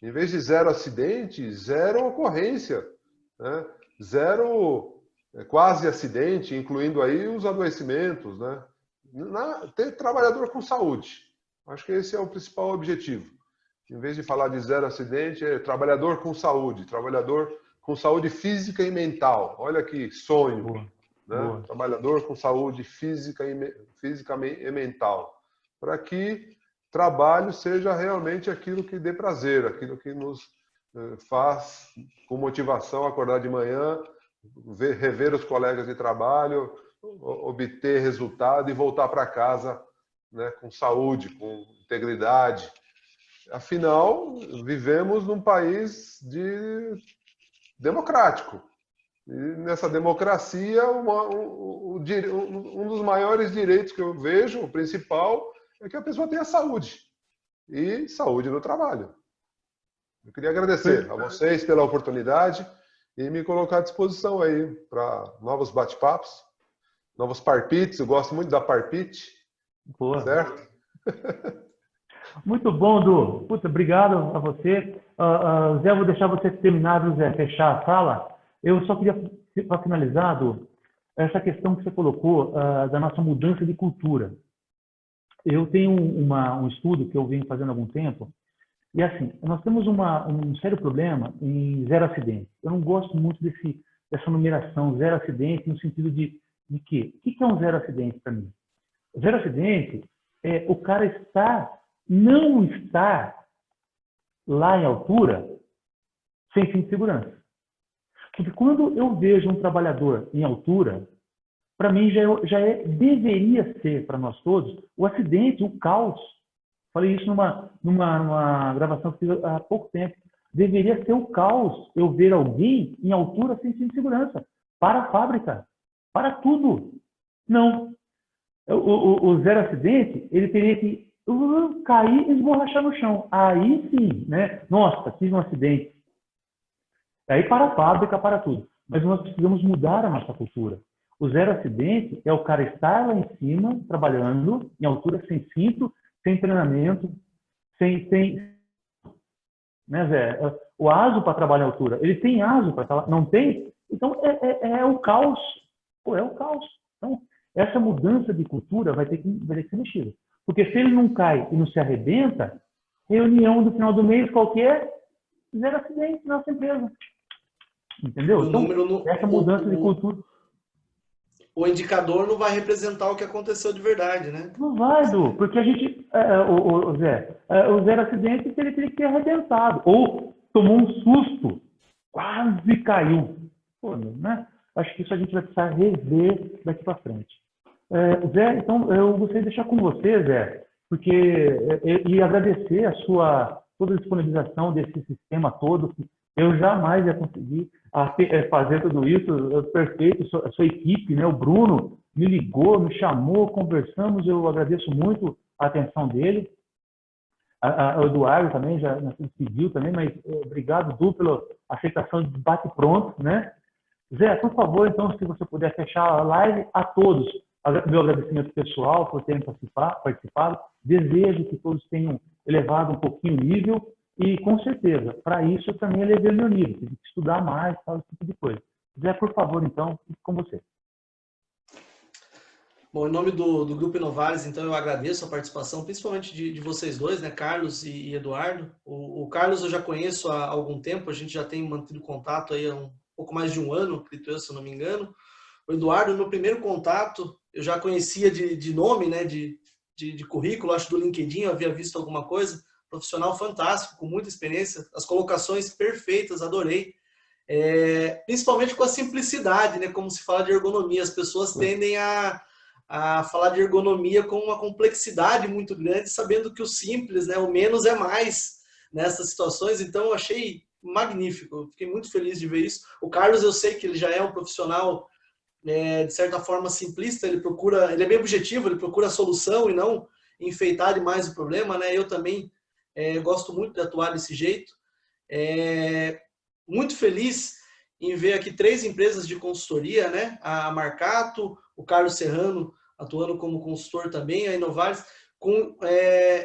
Em vez de zero acidente, zero ocorrência, né? Zero quase acidente, incluindo aí os adoecimentos, né? Ter trabalhador com saúde. Acho que esse é o principal objetivo. Em vez de falar de zero acidente, é trabalhador com saúde física e mental. Olha que sonho. Boa. Né? Boa. Trabalhador com saúde física e mental, para que trabalho seja realmente aquilo que dê prazer, aquilo que nos faz com motivação acordar de manhã, rever os colegas de trabalho, obter resultado e voltar para casa, né, com saúde, com integridade. Afinal, vivemos num país democrático. E nessa democracia, um dos maiores direitos que eu vejo, o principal, é que a pessoa tenha saúde. E saúde no trabalho. Eu queria agradecer a vocês pela oportunidade e me colocar à disposição aí para novos bate-papos, novos parpites. Eu gosto muito da parpite. Boa. Certo? Muito bom, Du. Puta, obrigado a você. Zé, eu vou deixar você terminar, Zé, fechar a sala. Eu só queria, para finalizar, Du, essa questão que você colocou da nossa mudança de cultura. Eu tenho um estudo que eu venho fazendo há algum tempo, e assim, nós temos um sério problema em zero acidente. Eu não gosto muito dessa numeração, zero acidente, no sentido de quê? O que é um zero acidente para mim? Zero acidente é o cara não estar lá em altura sem cinto de segurança. Porque quando eu vejo um trabalhador em altura, para mim deveria ser para nós todos o acidente, o caos. Falei isso numa gravação que fiz há pouco tempo. Deveria ser o caos eu ver alguém em altura sem cinto de segurança. Para a fábrica, para tudo. Não. O zero acidente, ele teria que cair e esborrachar no chão. Aí sim, né? Nossa, tive um acidente. Aí para a fábrica, para tudo. Mas nós precisamos mudar a nossa cultura. O zero acidente é o cara estar lá em cima, trabalhando, em altura, sem cinto, sem treinamento, sem né, Zé? O ASO para trabalhar em altura. Ele tem ASO para trabalhar? Não tem? Então, é o caos. Pô, é o caos. Então, essa mudança de cultura vai ter que ser mexida. Porque se ele não cai e não se arrebenta, reunião do final do mês, qual que é? Zero acidente na nossa empresa. Entendeu? Então, essa mudança de cultura... O indicador não vai representar o que aconteceu de verdade, né? Não vai, Du, porque a gente... o zero acidente ele teria que ter arrebentado. Ou tomou um susto, quase caiu. Pô, né? Acho que isso a gente vai precisar rever daqui para frente. Zé, então, eu gostaria de deixar com você, Zé, e agradecer toda a disponibilização desse sistema todo. Eu jamais ia conseguir fazer tudo isso perfeito. A sua equipe, né? O Bruno me ligou, me chamou, conversamos. Eu agradeço muito a atenção dele. O Eduardo também já nos pediu também, mas obrigado, Du, pela aceitação de bate-pronto, né? Zé, por favor, então, se você puder fechar a live, a todos, meu agradecimento pessoal por terem participado. Desejo que todos tenham elevado um pouquinho o nível e, com certeza, para isso eu também elevei o meu nível. Tive que estudar mais, tal, esse tipo de coisa. Zé, por favor, então, fique com você. Bom, em nome do Grupo Inovares, então eu agradeço a participação, principalmente de vocês dois, né, Carlos e Eduardo. O Carlos eu já conheço há algum tempo, a gente já tem mantido contato aí há um pouco mais de um ano, acredito eu, se eu não me engano. O Eduardo, no meu primeiro contato, eu já conhecia de nome, né, de currículo, acho do LinkedIn, eu havia visto alguma coisa. Profissional fantástico, com muita experiência, as colocações perfeitas, adorei. Principalmente com a simplicidade, né, como se fala de ergonomia, as pessoas tendem a falar de ergonomia com uma complexidade muito grande, sabendo que o simples, né, o menos é mais nessas situações. Então, eu achei magnífico, eu fiquei muito feliz de ver isso. O Carlos, eu sei que ele já é um profissional, de certa forma, simplista, ele é bem objetivo, ele procura a solução e não enfeitar demais o problema, né? Eu também gosto muito de atuar desse jeito. Muito feliz em ver aqui 3 empresas de consultoria, né? A Marcato, o Carlos Serrano atuando como consultor também, a Inovares,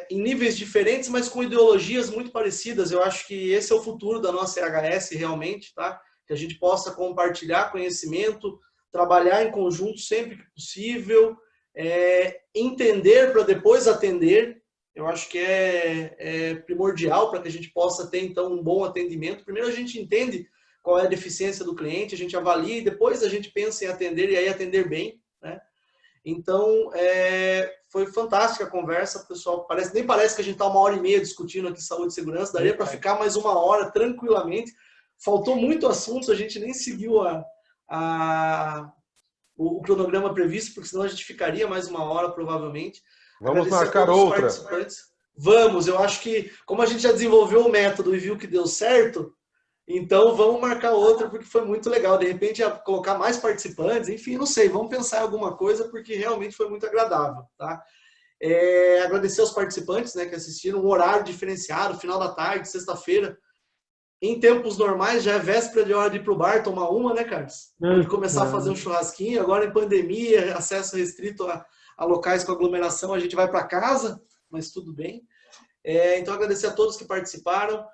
em níveis diferentes, mas com ideologias muito parecidas. Eu acho que esse é o futuro da nossa EHS realmente, tá? Que a gente possa compartilhar conhecimento, trabalhar em conjunto sempre que possível, entender para depois atender. Eu acho que é primordial para que a gente possa ter, então, um bom atendimento. Primeiro a gente entende qual é a deficiência do cliente, a gente avalia e depois a gente pensa em atender e aí atender bem, né? Então, foi fantástica a conversa, pessoal. Nem parece que a gente está 1h30 discutindo aqui saúde e segurança, daria para ficar mais 1 hora tranquilamente. Faltou muito assunto, a gente nem seguiu o cronograma previsto, porque senão a gente ficaria mais 1 hora, provavelmente. Vamos Agradecer marcar a todos os outra. participantes. Vamos, eu acho que, como a gente já desenvolveu o método e viu que deu certo, então vamos marcar outra, porque foi muito legal. De repente, colocar mais participantes, enfim, não sei, vamos pensar em alguma coisa, porque realmente foi muito agradável, tá? Agradecer aos participantes, né, que assistiram, um horário diferenciado, final da tarde, sexta-feira. Em tempos normais, já é véspera de hora de ir pro bar, tomar uma, né, Carlos? E começar a fazer um churrasquinho. Agora, em pandemia, acesso restrito a locais com aglomeração, a gente vai para casa, mas tudo bem. Então, agradecer a todos que participaram.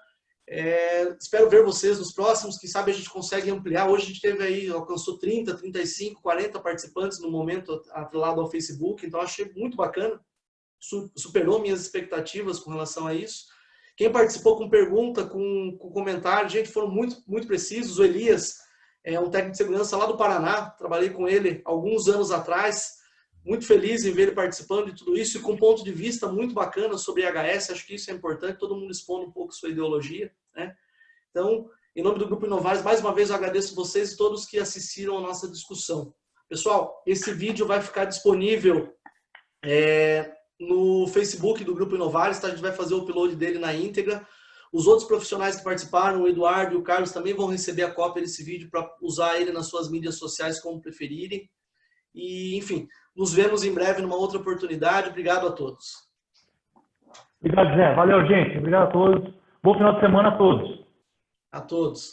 Espero ver vocês nos próximos, quem sabe a gente consegue ampliar. Hoje a gente teve aí, alcançou 30, 35, 40 participantes no momento atrelado ao Facebook, então achei muito bacana, superou minhas expectativas com relação a isso. Quem participou com pergunta, com comentário, gente, foram muito, muito precisos. O Elias é um técnico de segurança lá do Paraná, trabalhei com ele alguns anos atrás, muito feliz em ver ele participando de tudo isso e com um ponto de vista muito bacana sobre IHS. Acho que isso é importante, todo mundo expondo um pouco sua ideologia, né? Então, em nome do Grupo Inovares, mais uma vez eu agradeço vocês e todos que assistiram a nossa discussão. Pessoal, esse vídeo vai ficar disponível no Facebook do Grupo Inovares, tá? A gente vai fazer o upload dele na íntegra. Os outros profissionais que participaram, o Eduardo e o Carlos, também vão receber a cópia desse vídeo para usar ele nas suas mídias sociais como preferirem. E, enfim, nos vemos em breve numa outra oportunidade. Obrigado a todos. Obrigado, Zé. Valeu, gente. Obrigado a todos. Bom final de semana a todos. A todos.